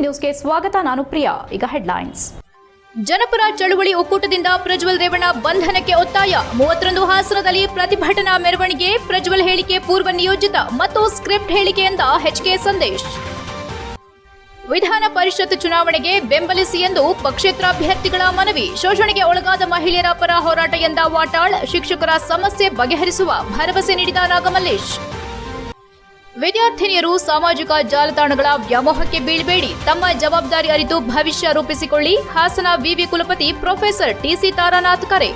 ನ್ಯೂಸ್ಗೆ ಸ್ವಾಗತ. ನಾನು ಪ್ರಿಯಾ. ಈಗ ಹೆಡ್ಲೈನ್ಸ್. ಜನಪರ ಚಳುವಳಿ ಒಕ್ಕೂಟದಿಂದ ಪ್ರಜ್ವಲ್ ರೇವಣ್ಣ ಬಂಧನಕ್ಕೆ ಒತ್ತಾಯ. 31 ಹಾಸನದಲ್ಲಿ ಪ್ರತಿಭಟನಾ ಮೆರವಣಿಗೆ. ಪ್ರಜ್ವಲ್ ಹೇಳಿಕೆ ಪೂರ್ವ ನಿಯೋಜಿತ ಮತ್ತು ಸ್ಕ್ರಿಪ್ಟ್ ಹೇಳಿಕೆಯಿಂದ ಎಚ್ಕೆ ಸಂದೇಶ್. ವಿಧಾನ ಪರಿಷತ್ ಚುನಾವಣೆಗೆ ಬೆಂಬಲಿಸಿ ಎಂದು ಪಕ್ಷೇತರ ಅಭ್ಯರ್ಥಿಗಳ ಮನವಿ. ಶೋಷಣೆಗೆ ಒಳಗಾದ ಮಹಿಳೆಯರ ಪರ ಹೋರಾಟ ಎಂದ ವಾಟಾಳ್. ಶಿಕ್ಷಕರ ಸಮಸ್ಯೆ ಬಗೆಹರಿಸುವ ಭರವಸೆ ನೀಡಿದ ನಾಗಮಲ್ಲೇಶ್. ವಿದ್ಯಾರ್ಥಿನಿಯರು ಸಾಮಾಜಿಕ ಜಾಲತಾಣಗಳ ವ್ಯಾಮೋಹಕ್ಕೆ ಬೀಳಬೇಡಿ, ತಮ್ಮ ಜವಾಬ್ದಾರಿ ಅರಿತು ಭವಿಷ್ಯ ರೂಪಿಸಿಕೊಳ್ಳಿ. ಹಾಸನ ವಿವಿ ಕುಲಪತಿ ಪ್ರೊಫೆಸರ್ ಟಿಸಿ ತಾರಾನಾಥ್ ಕರೆ.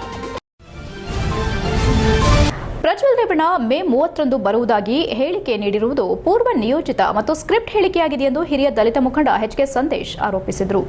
ಪ್ರಜ್ವಲ್ ರೇವಣ್ಣ ಮೇ 31 ಬರುವುದಾಗಿ ಹೇಳಿಕೆ ನೀಡಿರುವುದು ಪೂರ್ವ ನಿಯೋಜಿತ ಮತ್ತು ಸ್ಕ್ರಿಪ್ಟ್ ಹೇಳಿಕೆಯಾಗಿದೆ ಎಂದು ಹಿರಿಯ ದಲಿತ ಮುಖಂಡ ಎಚ್ಕೆ ಸಂದೇಶ್ ಆರೋಪಿಸಿದರು.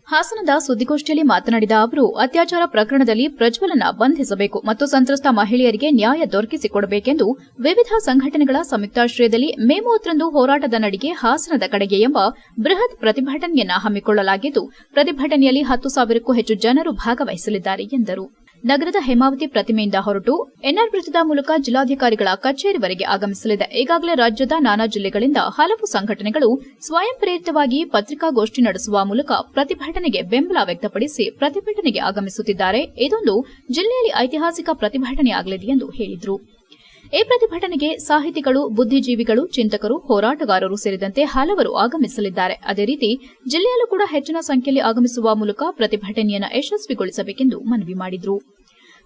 ಹಾಸನದ ಸುದ್ದಿಗೋಷ್ಠಿಯಲ್ಲಿ ಮಾತನಾಡಿದ ಅವರು, ಅತ್ಯಾಚಾರ ಪ್ರಕರಣದಲ್ಲಿ ಪ್ರಜ್ವಲನ್ನ ಬಂಧಿಸಬೇಕು ಮತ್ತು ಸಂತ್ರಸ್ತ ಮಹಿಳೆಯರಿಗೆ ನ್ಯಾಯ ದೊರಕಿಸಿಕೊಡಬೇಕೆಂದು ವಿವಿಧ ಸಂಘಟನೆಗಳ ಸಂಯುಕ್ತಾಶ್ರಯದಲ್ಲಿ ಮೇ 31 ಹೋರಾಟದ ನಡಿಗೆ ಹಾಸನದ ಕಡೆಗೆ ಎಂಬ ಬೃಹತ್ ಪ್ರತಿಭಟನೆಯನ್ನ ಹಮ್ಮಿಕೊಳ್ಳಲಾಗಿದ್ದು, ಪ್ರತಿಭಟನೆಯಲ್ಲಿ 10,000ಕ್ಕೂ ಹೆಚ್ಚು ಜನರು ಭಾಗವಹಿಸಲಿದ್ದಾರೆ ಎಂದರು. ನಗರದ ಹೇಮಾವತಿ ಪ್ರತಿಮೆಯಿಂದ ಹೊರಟು ಎನ್ಆರ್ ವೃತ್ತದ ಮೂಲಕ ಜಿಲ್ಲಾಧಿಕಾರಿಗಳ ಕಚೇರಿವರೆಗೆ ಆಗಮಿಸಲಿದೆ. ಈಗಾಗಲೇ ರಾಜ್ಯದ ನಾನಾ ಜಿಲ್ಲೆಗಳಿಂದ ಹಲವು ಸಂಘಟನೆಗಳು ಸ್ವಯಂ ಪ್ರೇರಿತವಾಗಿ ಪತ್ರಿಕಾಗೋಷ್ಠಿ ನಡೆಸುವ ಮೂಲಕ ಪ್ರತಿಭಟನೆಗೆ ಬೆಂಬಲ ವ್ಯಕ್ತಪಡಿಸಿ ಪ್ರತಿಭಟನೆಗೆ ಆಗಮಿಸುತ್ತಿದ್ದಾರೆ. ಇದೊಂದು ಜಿಲ್ಲೆಯಲ್ಲಿ ಐತಿಹಾಸಿಕ ಪ್ರತಿಭಟನೆಯಾಗಲಿದೆ ಎಂದು ಹೇಳಿದರು. ಈ ಪ್ರತಿಭಟನೆಗೆ ಸಾಹಿತಿಗಳು, ಬುದ್ದಿಜೀವಿಗಳು, ಚಿಂತಕರು, ಹೋರಾಟಗಾರರು ಸೇರಿದಂತೆ ಹಲವರು ಆಗಮಿಸಲಿದ್ದಾರೆ. ಅದೇ ರೀತಿ ಜಿಲ್ಲೆಯಲ್ಲೂ ಕೂಡ ಹೆಚ್ಚಿನ ಸಂಖ್ಯೆಯಲ್ಲಿ ಆಗಮಿಸುವ ಮೂಲಕ ಪ್ರತಿಭಟನೆಯನ್ನು ಯಶಸ್ವಿಗೊಳಿಸಬೇಕೆಂದು ಮನವಿ ಮಾಡಿದರು.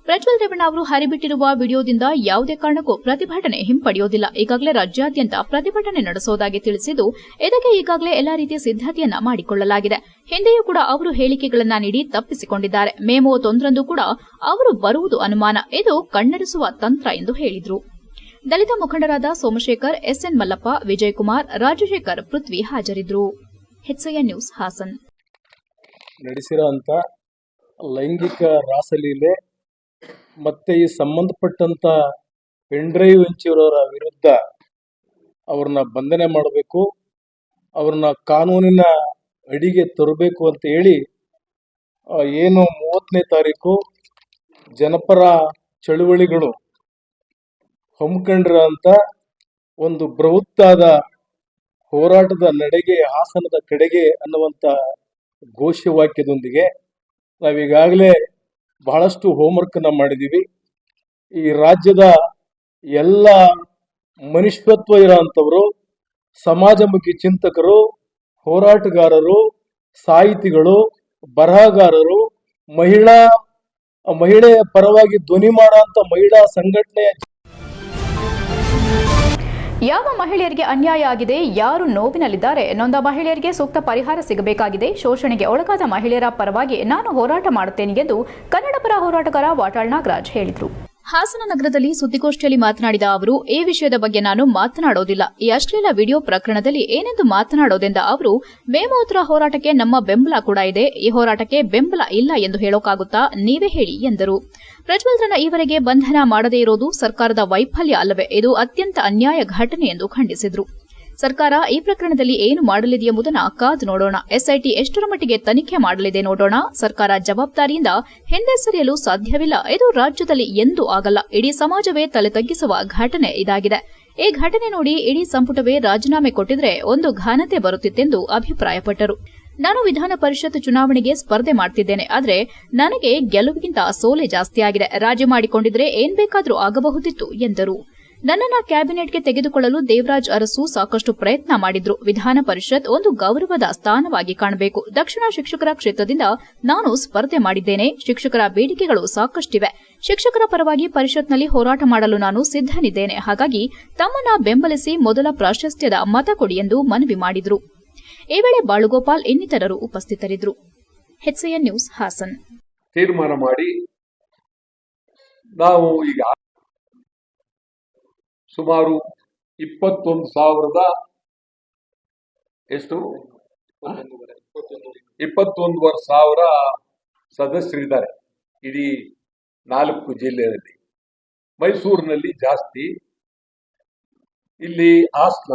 ಪ್ರಜ್ವಲ್ ರೇವಣ್ಣ ಅವರು ಹರಿಬಿಟ್ಟಿರುವ ವಿಡಿಯೋದಿಂದ ಯಾವುದೇ ಕಾರಣಕ್ಕೂ ಪ್ರತಿಭಟನೆ ಹಿಂಪಡೆಯುವುದಿಲ್ಲ. ಈಗಾಗಲೇ ರಾಜ್ಯಾದ್ಯಂತ ಪ್ರತಿಭಟನೆ ನಡೆಸುವುದಾಗಿ ತಿಳಿಸಿದ್ದು, ಇದಕ್ಕೆ ಈಗಾಗಲೇ ಎಲ್ಲಾ ರೀತಿಯ ಸಿದ್ದತೆಯನ್ನ ಮಾಡಿಕೊಳ್ಳಲಾಗಿದೆ. ಹಿಂದೆಯೂ ಕೂಡ ಅವರು ಹೇಳಿಕೆಗಳನ್ನ ನೀಡಿ ತಪ್ಪಿಸಿಕೊಂಡಿದ್ದಾರೆ. ಮೇ 31ರಂದು ಕೂಡ ಅವರು ಬರುವುದು ಅನುಮಾನ. ಇದು ಕಣ್ಣೆರೆಸುವ ತಂತ್ರ ಎಂದು ಹೇಳಿದರು. ದಲಿತ ಮುಖಂಡರಾದ ಸೋಮಶೇಖರ್, ಎಸ್ಎನ್ ಮಲ್ಲಪ್ಪ, ವಿಜಯಕುಮಾರ್, ರಾಜಶೇಖರ್, ಪೃಥ್ವಿ ಹಾಜರಿದ್ದರು. HCN news Haasan. ನಡೆಸಿರುವಂತ ಲೈಂಗಿಕ ರಾಸಲೀಲೆ ಮತ್ತೆ ಈ ಸಂಬಂಧಪಟ್ಟಂತ ಪೆನ್ಡ್ರೈವ್ ಹಂಚಿರೋರ ವಿರುದ್ಧ ಅವ್ರನ್ನ ಬಂಧನೆ ಮಾಡಬೇಕು, ಅವ್ರನ್ನ ಕಾನೂನಿನ ಅಡಿಗೆ ತರಬೇಕು ಅಂತ ಹೇಳಿ ಏನು 30ನೇ ತಾರೀಕು ಜನಪರ ಚಳುವಳಿಗಳು ಹಮ್ಮಿಕೊಂಡಿರೋಂಥ ಒಂದು ಬೃಹತ್ತಾದ ಹೋರಾಟದ ನಡೆಗೆ ಹಾಸನದ ಕಡೆಗೆ ಅನ್ನುವಂಥ ಘೋಷವಾಕ್ಯದೊಂದಿಗೆ ನಾವೀಗಾಗಲೇ ಬಹಳಷ್ಟು ಹೋಮ್ವರ್ಕ್ನ ಮಾಡಿದ್ದೀವಿ. ಈ ರಾಜ್ಯದ ಎಲ್ಲ ಮನುಷ್ಯತ್ವ ಇರೋಂಥವರು, ಸಮಾಜಮುಖಿ ಚಿಂತಕರು, ಹೋರಾಟಗಾರರು, ಸಾಹಿತಿಗಳು, ಬರಹಗಾರರು, ಮಹಿಳೆಯ ಪರವಾಗಿ ಧ್ವನಿ ಮಾಡುವಂಥ ಮಹಿಳಾ ಸಂಘಟನೆಯ ಯಾವ ಮಹಿಳೆಯರಿಗೆ ಅನ್ಯಾಯ ಆಗಿದೆ, ಯಾರು ನೋವಿನಲ್ಲಿದ್ದಾರೆ, ನೊಂದ ಮಹಿಳೆಯರಿಗೆ ಸೂಕ್ತ ಪರಿಹಾರ ಸಿಗಬೇಕಾಗಿದೆ. ಶೋಷಣೆಗೆ ಒಳಗಾದ ಮಹಿಳೆಯರ ಪರವಾಗಿ ನಾನು ಹೋರಾಟ ಮಾಡುತ್ತೇನೆ ಎಂದು ಕನ್ನಡಪರ ಹೋರಾಟಗಾರ ವಾಟಾಳ್ ನಾಗರಾಜ್ ಹೇಳಿದರು. ಹಾಸನ ನಗರದಲ್ಲಿ ಸುದ್ದಿಗೋಷ್ಠಿಯಲ್ಲಿ ಮಾತನಾಡಿದ ಅವರು, ಈ ವಿಷಯದ ಬಗ್ಗೆ ನಾನು ಮಾತನಾಡೋದಿಲ್ಲ. ಈ ಅಶ್ಲೀಲ ವಿಡಿಯೋ ಪ್ರಕರಣದಲ್ಲಿ ಏನೆಂದು ಮಾತನಾಡೋದೆಂದ ಅವರು, ಮೇ 30ರ ಹೋರಾಟಕ್ಕೆ ನಮ್ಮ ಬೆಂಬಲ ಕೂಡ ಇದೆ. ಈ ಹೋರಾಟಕ್ಕೆ ಬೆಂಬಲ ಇಲ್ಲ ಎಂದು ಹೇಳೋಕ್ಕಾಗುತ್ತಾ? ನೀವೇ ಹೇಳಿ ಎಂದರು. ಪ್ರಜ್ವಲ್ರನ್ನ ಈವರೆಗೆ ಬಂಧನ ಮಾಡದೇ ಇರೋದು ಸರ್ಕಾರದ ವೈಫಲ್ಯ ಅಲ್ಲವೇ? ಇದು ಅತ್ಯಂತ ಅನ್ಯಾಯ ಘಟನೆ ಎಂದು ಖಂಡಿಸಿದರು. ಸರ್ಕಾರ ಈ ಪ್ರಕರಣದಲ್ಲಿ ಏನು ಮಾಡಲಿದೆ ಎಂಬುದನ್ನು ಕಾದು ನೋಡೋಣ. ಎಸ್ಐಟಿ ಎಷ್ಟರ ಮಟ್ಟಿಗೆ ತನಿಖೆ ಮಾಡಲಿದೆ ನೋಡೋಣ. ಸರ್ಕಾರ ಜವಾಬ್ದಾರಿಯಿಂದ ಹಿಂದೆ ಸರಿಯಲು ಸಾಧ್ಯವಿಲ್ಲ. ಇದು ರಾಜ್ಯದಲ್ಲಿ ಎಂದೂ ಆಗಲ್ಲ. ಇಡೀ ಸಮಾಜವೇ ತಲೆ ತಗ್ಗಿಸುವ ಘಟನೆ ಇದಾಗಿದೆ. ಈ ಘಟನೆ ನೋಡಿ ಇಡೀ ಸಂಪುಟವೇ ರಾಜೀನಾಮೆ ಕೊಟ್ಟಿದ್ರೆ ಒಂದು ಘನತೆ ಬರುತ್ತಿತ್ತೆಂದು ಅಭಿಪ್ರಾಯಪಟ್ಟರು. ನಾನು ವಿಧಾನ ಪರಿಷತ್ ಚುನಾವಣೆಗೆ ಸ್ಪರ್ಧೆ ಮಾಡ್ತಿದ್ದೇನೆ. ಆದರೆ ನನಗೆ ಗೆಲುವಿಗಿಂತ ಸೋಲೆ ಜಾಸ್ತಿಯಾಗಿದೆ. ರಾಜಿ ಮಾಡಿಕೊಂಡಿದ್ರೆ ಏನ್ ಬೇಕಾದರೂ ಆಗಬಹುದಿತ್ತು ಎಂದರು. ನನ್ನನ್ನ ಕ್ಯಾಬಿನೆಟ್ಗೆ ತೆಗೆದುಕೊಳ್ಳಲು ದೇವರಾಜ್ ಅರಸು ಸಾಕಷ್ಟು ಪ್ರಯತ್ನ ಮಾಡಿದ್ರು. ವಿಧಾನ ಪರಿಷತ್ ಒಂದು ಗೌರವದ ಸ್ಥಾನವಾಗಿ ಕಾಣಬೇಕು. ದಕ್ಷಿಣ ಶಿಕ್ಷಕರ ಕ್ಷೇತ್ರದಿಂದ ನಾನು ಸ್ಪರ್ಧೆ ಮಾಡಿದ್ದೇನೆ. ಶಿಕ್ಷಕರ ಬೇಡಿಕೆಗಳು ಸಾಕಷ್ಟಿವೆ. ಶಿಕ್ಷಕರ ಪರವಾಗಿ ಪರಿಷತ್ನಲ್ಲಿ ಹೋರಾಟ ಮಾಡಲು ನಾನು ಸಿದ್ದನಿದ್ದೇನೆ. ಹಾಗಾಗಿ ತಮ್ಮನ್ನ ಬೆಂಬಲಿಸಿ ಮೊದಲ ಪ್ರಾಶಸ್ತ್ಯದ ಮತ ಕೊಡಿ ಎಂದು ಮನವಿ ಮಾಡಿದರು. ಈ ವೇಳೆ ಬಾಳುಗೋಪಾಲ್ ಇನ್ನಿತರರು ಉಪಸ್ಥಿತರಿದ್ದರು. HCN news Hassan. ತೀರ್ಮಾನ ಮಾಡಿ ನಾವು ಈಗ ಸುಮಾರು 21,000 ಎಷ್ಟು 21,500 ಸದಸ್ಯರಿದ್ದಾರೆ ಇಡೀ 4 ಜಿಲ್ಲೆಯಲ್ಲಿ. ಮೈಸೂರಿನಲ್ಲಿ ಜಾಸ್ತಿ, ಇಲ್ಲಿ ಹಾಸನ,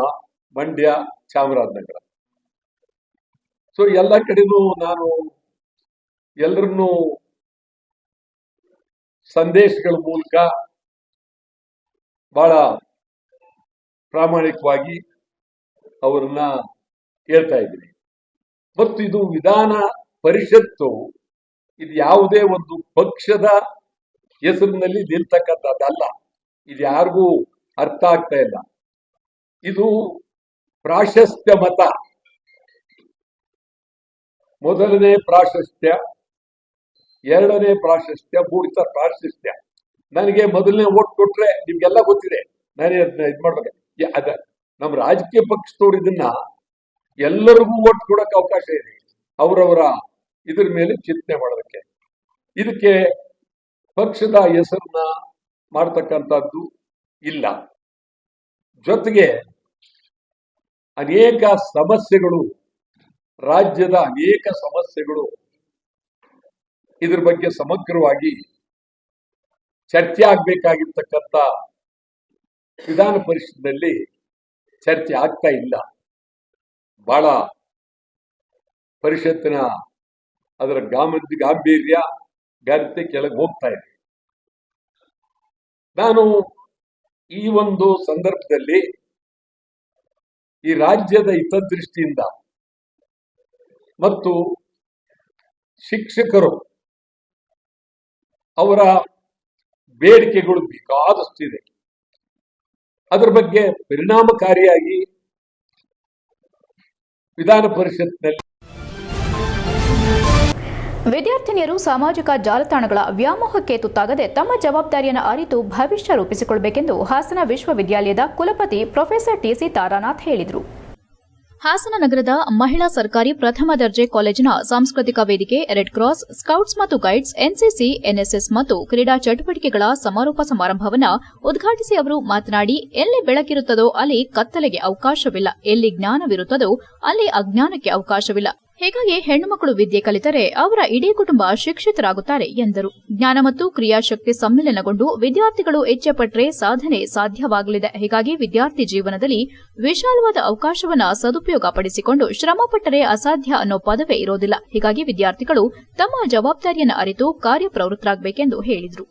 ಮಂಡ್ಯ, ಚಾಮರಾಜನಗರ. ಸೊ ಎಲ್ಲ ಕಡೆನೂ ನಾನು ಎಲ್ಲರನ್ನೂ ಸಂದೇಶಗಳ ಮೂಲಕ ಬಹಳ ಪ್ರಾಮಾಣಿಕವಾಗಿ ಅವರನ್ನ ಹೇಳ್ತಾ ಇದ್ದೀನಿ. ಮತ್ತು ಇದು ವಿಧಾನ ಪರಿಷತ್ತು, ಇದು ಯಾವುದೇ ಒಂದು ಪಕ್ಷದ ಹೆಸರಿನಲ್ಲಿ ನಿಲ್ತಕ್ಕಂಥದ್ದಲ್ಲ. ಇದು ಯಾರಿಗೂ ಅರ್ಥ ಆಗ್ತಾ ಇಲ್ಲ. ಇದು ಪ್ರಾಶಸ್ತ್ಯ ಮತ. ಮೊದಲನೇ ಪ್ರಾಶಸ್ತ್ಯ, ಎರಡನೇ ಪ್ರಾಶಸ್ತ್ಯ, ಮೂರನೇ ಪ್ರಾಶಸ್ತ್ಯ. ನನಗೆ ಮೊದಲನೇ ಓಟ್ ಕೊಟ್ರೆ ನಿಮ್ಗೆಲ್ಲ ಗೊತ್ತಿದೆ, ನಾನೇ ಅದನ್ನ ಇದು ಮಾಡ್ಬೇಕು. ಅದ ನಮ್ಮ ರಾಜಕೀಯ ಪಕ್ಷದವ್ರು ಇದನ್ನ ಎಲ್ಲರಿಗೂ ಓಟ್ ಕೊಡಕ್ಕೆ ಅವಕಾಶ ಇದೆ, ಅವರವರ ಇದ್ರ ಮೇಲೆ ಚಿಂತನೆ ಮಾಡೋದಕ್ಕೆ. ಇದಕ್ಕೆ ಪಕ್ಷದ ಹೆಸರನ್ನ ಮಾಡ್ತಕ್ಕಂಥದ್ದು ಇಲ್ಲ. ಜೊತೆಗೆ ಅನೇಕ ಸಮಸ್ಯೆಗಳು, ರಾಜ್ಯದ ಅನೇಕ ಸಮಸ್ಯೆಗಳು ಇದ್ರ ಬಗ್ಗೆ ಸಮಗ್ರವಾಗಿ ಚರ್ಚೆ ಆಗ್ಬೇಕಾಗಿರ್ತಕ್ಕಂಥ ವಿಧಾನ ಪರಿಷತ್ನಲ್ಲಿ ಚರ್ಚೆ ಆಗ್ತಾ ಇಲ್ಲ. ಬಹಳ ಪರಿಷತ್ತಿನ ಅದರ ಗಾಂಭೀರ್ಯ ಘನತೆ ಕೆಳಗೆ ಹೋಗ್ತಾ ಇದೆ. ನಾನು ಈ ಒಂದು ಸಂದರ್ಭದಲ್ಲಿ ಈ ರಾಜ್ಯದ ಹಿತದೃಷ್ಟಿಯಿಂದ ಮತ್ತು ಶಿಕ್ಷಕರು ಅವರ ಬೇಡಿಕೆಗಳು ಬೇಕಾದಷ್ಟಿದೆ, ಅದರ ಬಗ್ಗೆ ಪರಿಣಾಮಕಾರಿಯಾಗಿ ವಿಧಾನ ಪರಿಷತ್ನಲ್ಲಿ ವಿದ್ಯಾರ್ಥಿನಿಯರು ಸಾಮಾಜಿಕ ಜಾಲತಾಣಗಳ ವ್ಯಾಮೋಹಕ್ಕೆ ತುತ್ತಾಗದೆ ತಮ್ಮ ಜವಾಬ್ದಾರಿಯನ್ನು ಅರಿತು ಭವಿಷ್ಯ ರೂಪಿಸಿಕೊಳ್ಳಬೇಕೆಂದು ಹಾಸನ ವಿಶ್ವವಿದ್ಯಾಲಯದ ಕುಲಪತಿ ಪ್ರೊಫೆಸರ್ ಟಿಸಿ ತಾರಾನಾಥ್ ಹೇಳಿದರು. ಹಾಸನ ನಗರದ ಮಹಿಳಾ ಸರ್ಕಾರಿ ಪ್ರಥಮ ದರ್ಜೆ ಕಾಲೇಜಿನ ಸಾಂಸ್ಕೃತಿಕ ವೇದಿಕೆ, ರೆಡ್ ಕ್ರಾಸ್, ಸ್ಕೌಟ್ಸ್ ಮತ್ತು ಗೈಡ್ಸ್, ಎನ್ಸಿಸಿ, ಎನ್ಎಸ್ಎಸ್ ಮತ್ತು ಕ್ರೀಡಾ ಚಟುವಟಿಕೆಗಳ ಸಮಾರೋಪ ಸಮಾರಂಭವನ್ನು ಉದ್ಘಾಟಿಸಿ ಅವರು ಮಾತನಾಡಿ, ಎಲ್ಲಿ ಬೆಳಕಿರುತ್ತದೋ ಅಲ್ಲಿ ಕತ್ತಲೆಗೆ ಅವಕಾಶವಿಲ್ಲ, ಎಲ್ಲಿ ಜ್ಞಾನವಿರುತ್ತದೋ ಅಲ್ಲಿ ಅಜ್ಞಾನಕ್ಕೆ ಅವಕಾಶವಿಲ್ಲ. ಹೀಗಾಗಿ ಹೆಣ್ಣುಮಕ್ಕಳು ವಿದ್ಯೆ ಕಲಿತರೆ ಅವರ ಇಡೀ ಕುಟುಂಬ ಶಿಕ್ಷಿತರಾಗುತ್ತಾರೆ ಎಂದರು. ಜ್ಞಾನ ಮತ್ತು ಕ್ರಿಯಾಶಕ್ತಿ ಸಮ್ಮಿಲನಗೊಂಡು ವಿದ್ಯಾರ್ಥಿಗಳು ಇಚ್ಛೆಪಟ್ಟರೆ ಸಾಧನೆ ಸಾಧ್ಯವಾಗಲಿದೆ. ಹೀಗಾಗಿ ವಿದ್ಯಾರ್ಥಿ ಜೀವನದಲ್ಲಿ ವಿಶಾಲವಾದ ಅವಕಾಶವನ್ನು ಸದುಪಯೋಗ ಪಡಿಸಿಕೊಂಡು ಶ್ರಮಪಟ್ಟರೆ ಅಸಾಧ್ಯ ಅನ್ನೋ ಪದವೇ ಇರೋದಿಲ್ಲ. ಹೀಗಾಗಿ ವಿದ್ಯಾರ್ಥಿಗಳು ತಮ್ಮ ಜವಾಬ್ದಾರಿಯನ್ನು ಅರಿತು ಕಾರ್ಯಪ್ರವೃತ್ತರಾಗಬೇಕೆಂದು ಹೇಳಿದರು.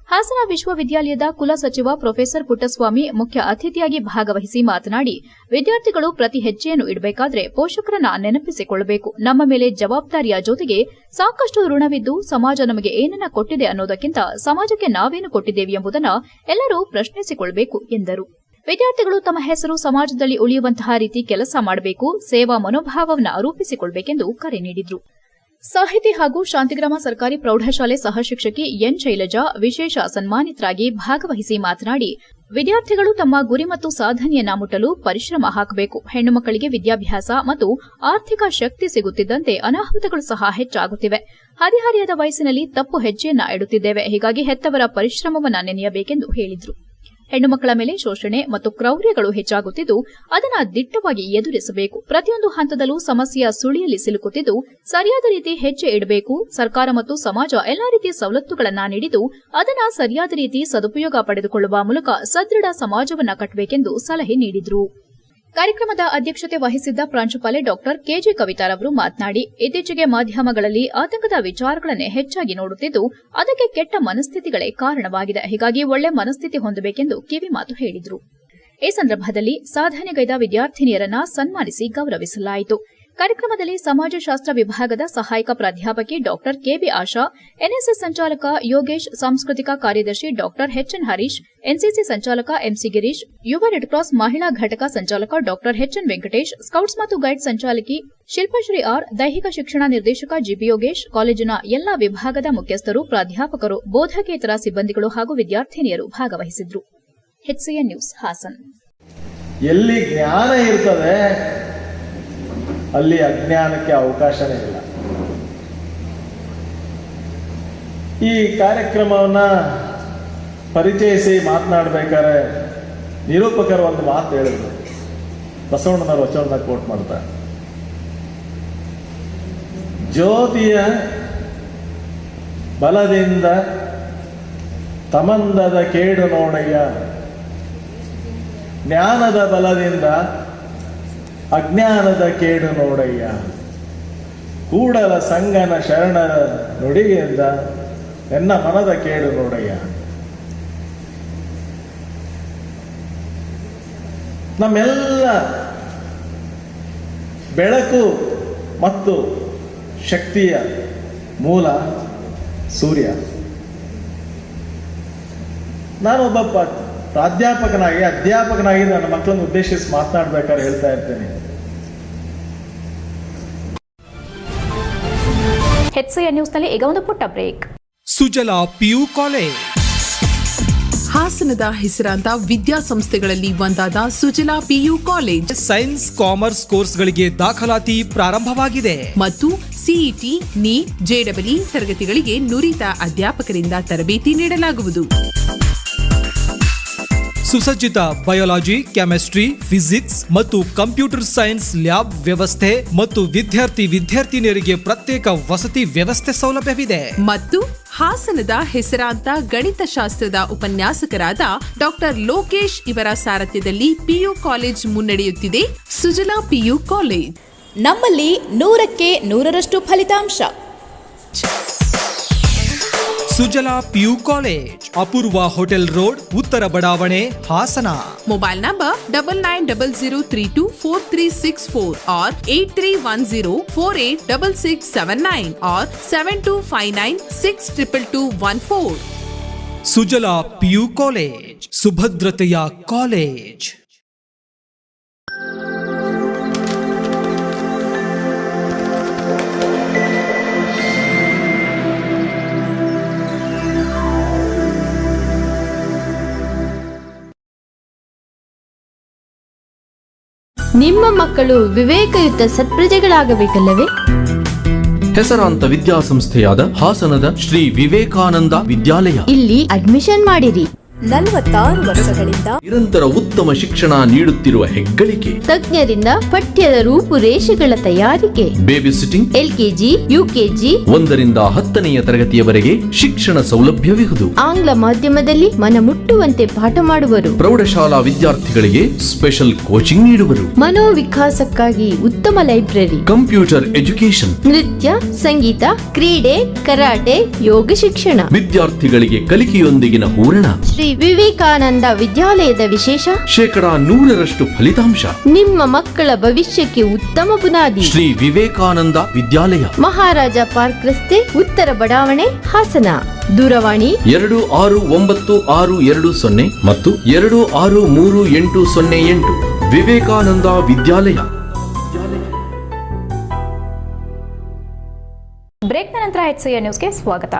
ಹಾಸನ ವಿಶ್ವವಿದ್ಯಾಲಯದ ಕುಲ ಸಚಿವ ಪ್ರೊಫೆಸರ್ ಪುಟ್ಟಸ್ವಾಮಿ ಮುಖ್ಯ ಅತಿಥಿಯಾಗಿ ಭಾಗವಹಿಸಿ ಮಾತನಾಡಿ, ವಿದ್ಯಾರ್ಥಿಗಳು ಪ್ರತಿ ಹೆಜ್ಜೆಯನ್ನು ಇಡಬೇಕಾದ್ರೆ ಪೋಷಕರನ್ನ ನೆನಪಿಸಿಕೊಳ್ಳಬೇಕು. ನಮ್ಮ ಮೇಲೆ ಜವಾಬ್ದಾರಿಯ ಜೊತೆಗೆ ಸಾಕಷ್ಟು ಋಣವಿದ್ದು ಸಮಾಜ ನಮಗೆ ಏನನ್ನ ಕೊಟ್ಟಿದೆ ಅನ್ನೋದಕ್ಕಿಂತ ಸಮಾಜಕ್ಕೆ ನಾವೇನು ಕೊಟ್ಟಿದ್ದೇವೆ ಎಂಬುದನ್ನು ಎಲ್ಲರೂ ಪ್ರಶ್ನಿಸಿಕೊಳ್ಳಬೇಕು ಎಂದರು. ವಿದ್ಯಾರ್ಥಿಗಳು ತಮ್ಮ ಹೆಸರು ಸಮಾಜದಲ್ಲಿ ಉಳಿಯುವಂತಹ ರೀತಿ ಕೆಲಸ ಮಾಡಬೇಕು, ಸೇವಾ ಮನೋಭಾವವನ್ನು ರೂಪಿಸಿಕೊಳ್ಳಬೇಕೆಂದು ಕರೆ ನೀಡಿದರು. ಸಾಹಿತಿ ಹಾಗೂ ಶಾಂತಿಗ್ರಾಮ ಸರ್ಕಾರಿ ಪ್ರೌಢಶಾಲೆ ಸಹಶಿಕ್ಷಕಿ ಎನ್ ಶೈಲಜಾ ವಿಶೇಷ ಸನ್ಮಾನಿತರಾಗಿ ಭಾಗವಹಿಸಿ ಮಾತನಾಡಿ, ವಿದ್ಯಾರ್ಥಿಗಳು ತಮ್ಮ ಗುರಿ ಮತ್ತು ಸಾಧನೆಯನ್ನ ಮುಟ್ಟಲು ಪರಿಶ್ರಮ ಹಾಕಬೇಕು. ಹೆಣ್ಣು ಮಕ್ಕಳಿಗೆ ವಿದ್ಯಾಭ್ಯಾಸ ಮತ್ತು ಆರ್ಥಿಕ ಶಕ್ತಿ ಸಿಗುತ್ತಿದ್ದಂತೆ ಅನಾಹುತಗಳು ಸಹ ಹೆಚ್ಚಾಗುತ್ತಿವೆ. ಹದಿಹರೆಯದ ವಯಸ್ಸಿನಲ್ಲಿ ತಪ್ಪು ಹೆಜ್ಜೆಯನ್ನ ಇಡುತ್ತಿದ್ದೇವೆ. ಹೀಗಾಗಿ ಹೆತ್ತವರ ಪರಿಶ್ರಮವನ್ನ ನೆನೆಯಬೇಕೆಂದು ಹೇಳಿದರು. ಹೆಣ್ಣು ಮಕ್ಕಳ ಮೇಲೆ ಶೋಷಣೆ ಮತ್ತು ಕ್ರೌರ್ಯಗಳು ಹೆಚ್ಚಾಗುತ್ತಿದ್ದು ಅದನ್ನು ದಿಟ್ಟವಾಗಿ ಎದುರಿಸಬೇಕು. ಪ್ರತಿಯೊಂದು ಹಂತದಲ್ಲೂ ಸಮಸ್ಯೆಯ ಸುಳಿಯಲ್ಲಿ ಸಿಲುಕುತ್ತಿದ್ದು ಸರಿಯಾದ ರೀತಿ ಹೆಜ್ಜೆ ಇಡಬೇಕು. ಸರ್ಕಾರ ಮತ್ತು ಸಮಾಜ ಎಲ್ಲಾ ರೀತಿಯ ಸವಲತ್ತುಗಳನ್ನು ನೀಡಿದ್ದು ಅದನ್ನು ಸರಿಯಾದ ರೀತಿ ಸದುಪಯೋಗ ಪಡೆದುಕೊಳ್ಳುವ ಮೂಲಕ ಸದೃಢ ಸಮಾಜವನ್ನು ಕಟ್ಟಬೇಕೆಂದು ಸಲಹೆ ನೀಡಿದರು. ಕಾರ್ಯಕ್ರಮದ ಅಧ್ಯಕ್ಷತೆ ವಹಿಸಿದ್ದ ಪ್ರಾಂಶುಪಾಲೆ ಡಾಕ್ಟರ್ ಕೆಜೆ ಕವಿತಾರವರು ಮಾತನಾಡಿ, ಇತ್ತೀಚೆಗೆ ಮಾಧ್ಯಮಗಳಲ್ಲಿ ಆತಂಕದ ವಿಚಾರಗಳನ್ನೇ ಹೆಚ್ಚಾಗಿ ನೋಡುತ್ತಿದ್ದು ಅದಕ್ಕೆ ಕೆಟ್ಟ ಮನಸ್ಥಿತಿಗಳೇ ಕಾರಣವಾಗಿದೆ. ಹೀಗಾಗಿ ಒಳ್ಳೆ ಮನಸ್ಥಿತಿ ಹೊಂದಬೇಕೆಂದು ಕಿವಿಮಾತು ಹೇಳಿದರು. ಈ ಸಂದರ್ಭದಲ್ಲಿ ಸಾಧನೆಗೈದ ವಿದ್ಯಾರ್ಥಿನಿಯರನ್ನ ಸನ್ಮಾನಿಸಿ ಗೌರವಿಸಲಾಯಿತು. ಕಾರ್ಯಕ್ರಮದಲ್ಲಿ ಸಮಾಜಶಾಸ್ತ್ರ ವಿಭಾಗದ ಸಹಾಯಕ ಪ್ರಾಧ್ಯಾಪಕಿ ಡಾಕ್ಟರ್ ಕೆಬಿ ಆಶಾ, ಎನ್ಎಸ್ಎಸ್ ಸಂಚಾಲಕ ಯೋಗೇಶ್, ಸಾಂಸ್ಕೃತಿಕ ಕಾರ್ಯದರ್ಶಿ ಡಾಕ್ಟರ್ ಎಚ್ಎನ್ ಹರೀಶ್, ಎನ್ಸಿಸಿ ಸಂಚಾಲಕ ಎಂಸಿ ಗಿರೀಶ್, ಯುವ ರೆಡ್ ಕ್ರಾಸ್ ಮಹಿಳಾ ಘಟಕ ಸಂಚಾಲಕ ಡಾಕ್ಟರ್ ಎಚ್ಎನ್ ವೆಂಕಟೇಶ್, ಸ್ಕೌಟ್ಸ್ ಮತ್ತು ಗೈಡ್ಸ್ ಸಂಚಾಲಕಿ ಶಿಲ್ಪಶ್ರೀ ಆರ್, ದೈಹಿಕ ಶಿಕ್ಷಣ ನಿರ್ದೇಶಕ ಜಿಬಿ ಯೋಗೇಶ್, ಕಾಲೇಜಿನ ಎಲ್ಲಾ ವಿಭಾಗದ ಮುಖ್ಯಸ್ಥರು, ಪ್ರಾಧ್ಯಾಪಕರು, ಬೋಧಕೇತರ ಸಿಬ್ಬಂದಿಗಳು ಹಾಗೂ ವಿದ್ಯಾರ್ಥಿನಿಯರು ಭಾಗವಹಿಸಿದ್ರು. HCN news Haasan. ಎಲ್ಲಿ ಜ್ಞಾನ ಇರ್ತದೆ ಅಲ್ಲಿ ಅಜ್ಞಾನಕ್ಕೆ ಅವಕಾಶನೇ ಇಲ್ಲ. ಈ ಕಾರ್ಯಕ್ರಮವನ್ನು ಪರಿಚಯಿಸಿ ಮಾತನಾಡಬೇಕಾದ್ರೆ ನಿರೂಪಕರು ಒಂದು ಮಾತು ಹೇಳಿದ್ರು, ಬಸವಣ್ಣನವರು ವಚನದ ಕೋಟ್ ಮಾಡ್ತಾರೆ, ಜ್ಯೋತಿಯ ಬಲದಿಂದ ತಮಂದದ ಕೇಡು ನೋಡಯ್ಯ, ಜ್ಞಾನದ ಬಲದಿಂದ ಅಜ್ಞಾನದ ಕೇಡು ನೋಡಯ್ಯ, ಕೂಡಲ ಸಂಗನ ಶರಣರ ನುಡಿಯಿಂದ ಎನ್ನ ಮನದ ಕೇಡು ನೋಡಯ್ಯ. ನಮ್ಮೆಲ್ಲ ಬೆಳಕು ಮತ್ತು ಶಕ್ತಿಯ ಮೂಲ ಸೂರ್ಯ. ನಾನೊಬ್ಬ ಅಧ್ಯಾಪಕನಾಗಿ ನನ್ನ ಮಕ್ಕಳನ್ನು ಉದ್ದೇಶಿಸಿ ಮಾತನಾಡಬೇಕಾದ್ರೆ ಹೇಳ್ತಾ ಇರ್ತೇನೆ. HCN ನ್ಯೂಸ್ನಲ್ಲಿ ಈಗ ಒಂದು ಪುಟ್ಟ ಬ್ರೇಕ್. ಸುಜಲಾ PU ಕಾಲೇಜ್ ಹಾಸನದ ಹೆಸರಾಂತ ವಿದ್ಯಾಸಂಸ್ಥೆಗಳಲ್ಲಿ ಒಂದಾದ Sujala PU college science commerce ಕೋರ್ಸ್ಗಳಿಗೆ ದಾಖಲಾತಿ ಪ್ರಾರಂಭವಾಗಿದೆ ಮತ್ತು ಸಿಇಟಿ, ನೀಟ್, JEE ತರಗತಿಗಳಿಗೆ ನುರಿತ ಅಧ್ಯಾಪಕರಿಂದ ತರಬೇತಿ ನೀಡಲಾಗುವುದು. ಸುಸಜ್ಜಿತ ಬಯಾಲಜಿ, ಕೆಮಿಸ್ಟ್ರಿ, ಫಿಸಿಕ್ಸ್ ಮತ್ತು ಕಂಪ್ಯೂಟರ್ ಸೈನ್ಸ್ ಲ್ಯಾಬ್ ವ್ಯವಸ್ಥೆ ಮತ್ತು ವಿದ್ಯಾರ್ಥಿನಿಯರಿಗೆ ಪ್ರತ್ಯೇಕ ವಸತಿ ವ್ಯವಸ್ಥೆ ಸೌಲಭ್ಯವಿದೆ. ಮತ್ತು ಹಾಸನದ ಹೆಸರಾಂತ ಗಣಿತಶಾಸ್ತ್ರದ ಉಪನ್ಯಾಸಕರಾದ ಡಾಕ್ಟರ್ ಲೋಕೇಶ್ ಇವರ ಸಾರಥ್ಯದಲ್ಲಿ PU ಕಾಲೇಜ್ ಮುನ್ನಡೆಯುತ್ತಿದೆ. ಸುಜಲಾ PU ಕಾಲೇಜ್ ನಮ್ಮಲ್ಲಿ 100ಕ್ಕೆ 100ರಷ್ಟು ಫಲಿತಾಂಶ. Sujala PU college, Apoorva hotel road, ಉತ್ತರ ಬಡಾವಣೆ, Hassan. Mobile number 9900324364 or 8310486679 or 7259622214. Sujala PU college, ಸುಭದ್ರತೆಯ ಕಾಲೇಜ್. ನಿಮ್ಮ ಮಕ್ಕಳು ವಿವೇಕಯುತ ಸತ್ಪ್ರಜೆಗಳಾಗಬೇಕಲ್ಲವೇ? ಹೆಸರಾಂತ ವಿದ್ಯಾಸಂಸ್ಥೆಯಾದ ಹಾಸನದ ಶ್ರೀ ವಿವೇಕಾನಂದ ವಿದ್ಯಾಲಯ. ಇಲ್ಲಿ ಅಡ್ಮಿಷನ್ ಮಾಡಿರಿ. 46 ವರ್ಷಗಳಿಂದ ನಿರಂತರ ಉತ್ತಮ ಶಿಕ್ಷಣ ನೀಡುತ್ತಿರುವ ಹೆಗ್ಗಳಿಕೆ. ತಜ್ಞರಿಂದ ಪಠ್ಯದ ರೂಪುರೇಷೆಗಳ ತಯಾರಿಕೆ. ಬೇಬಿ ಸಿಟ್ಟಿಂಗ್, LKG, UKG 1ರಿಂದ 10ನೆಯ ತರಗತಿಯವರೆಗೆ ಶಿಕ್ಷಣ ಸೌಲಭ್ಯವಿರುವುದು. ಆಂಗ್ಲ ಮಾಧ್ಯಮದಲ್ಲಿ ಮನಮುಟ್ಟುವಂತೆ ಪಾಠ ಮಾಡುವರು. ಪ್ರೌಢಶಾಲಾ ವಿದ್ಯಾರ್ಥಿಗಳಿಗೆ ಸ್ಪೆಷಲ್ ಕೋಚಿಂಗ್ ನೀಡುವರು. ಮನೋವಿಕಾಸಕ್ಕಾಗಿ ಉತ್ತಮ ಲೈಬ್ರರಿ. ಕಂಪ್ಯೂಟರ್ ಎಜುಕೇಶನ್, ನೃತ್ಯ, ಸಂಗೀತ, ಕ್ರೀಡೆ, ಕರಾಟೆ, ಯೋಗ ಶಿಕ್ಷಣ. ವಿದ್ಯಾರ್ಥಿಗಳಿಗೆ ಕಲಿಕೆಯೊಂದಿಗಿನ ಹೂರಣ. ಶ್ರೀ ವಿವೇಕಾನಂದ ವಿದ್ಯಾಲಯದ ವಿಶೇಷ 100% ಫಲಿತಾಂಶ. ನಿಮ್ಮ ಮಕ್ಕಳ ಭವಿಷ್ಯಕ್ಕೆ ಉತ್ತಮ ಬುನಾದಿ. ಶ್ರೀ ವಿವೇಕಾನಂದ ವಿದ್ಯಾಲಯ, ಮಹಾರಾಜ ಪಾರ್ಕ್ ರಸ್ತೆ, ಉತ್ತರ ಬಡಾವಣೆ, ಹಾಸನ. ದೂರವಾಣಿ 269620 ಮತ್ತು 263808. ವಿವೇಕಾನಂದ ವಿದ್ಯಾಲಯ. ಬ್ರೇಕ್ನ ನಂತರ HCN ನ್ಯೂಸ್ಗೆ ಸ್ವಾಗತ.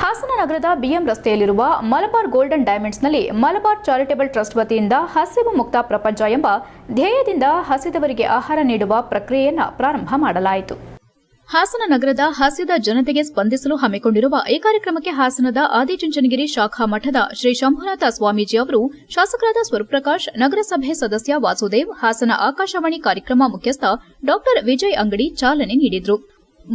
ಹಾಸನ ನಗರದ BM ರಸ್ತೆಯಲ್ಲಿರುವ ಮಲಬಾರ್ ಗೋಲ್ಡನ್ ಡೈಮಂಡ್ಸ್ನಲ್ಲಿ ಮಲಬಾರ್ ಚಾರಿಟೇಬಲ್ ಟ್ರಸ್ಟ್ ವತಿಯಿಂದ ಹಸಿವು ಮುಕ್ತ ಪ್ರಪಂಚ ಎಂಬ ಧ್ಯೇಯದಿಂದ ಹಸಿದವರಿಗೆ ಆಹಾರ ನೀಡುವ ಪ್ರಕ್ರಿಯೆಯನ್ನು ಪ್ರಾರಂಭ ಮಾಡಲಾಯಿತು. ಹಾಸನ ನಗರದ ಹಸಿದ ಜನತೆಗೆ ಸ್ಪಂದಿಸಲು ಹಮ್ಮಿಕೊಂಡಿರುವ ಈ ಕಾರ್ಯಕ್ರಮಕ್ಕೆ ಹಾಸನದ ಆದಿಚುಂಚನಗಿರಿ ಶಾಖಾ ಮಠದ ಶ್ರೀ ಶಂಭುನಾಥ ಸ್ವಾಮೀಜಿ ಅವರು, ಶಾಸಕರಾದ ಸ್ವರೂಪ್ರಕಾಶ್, ನಗರಸಭೆ ಸದಸ್ಯ ವಾಸುದೇವ್, ಹಾಸನ ಆಕಾಶವಾಣಿ ಕಾರ್ಯಕ್ರಮ ಮುಖ್ಯಸ್ಥ ಡಾ ವಿಜಯ್ ಅಂಗಡಿ ಚಾಲನೆ ನೀಡಿದರು.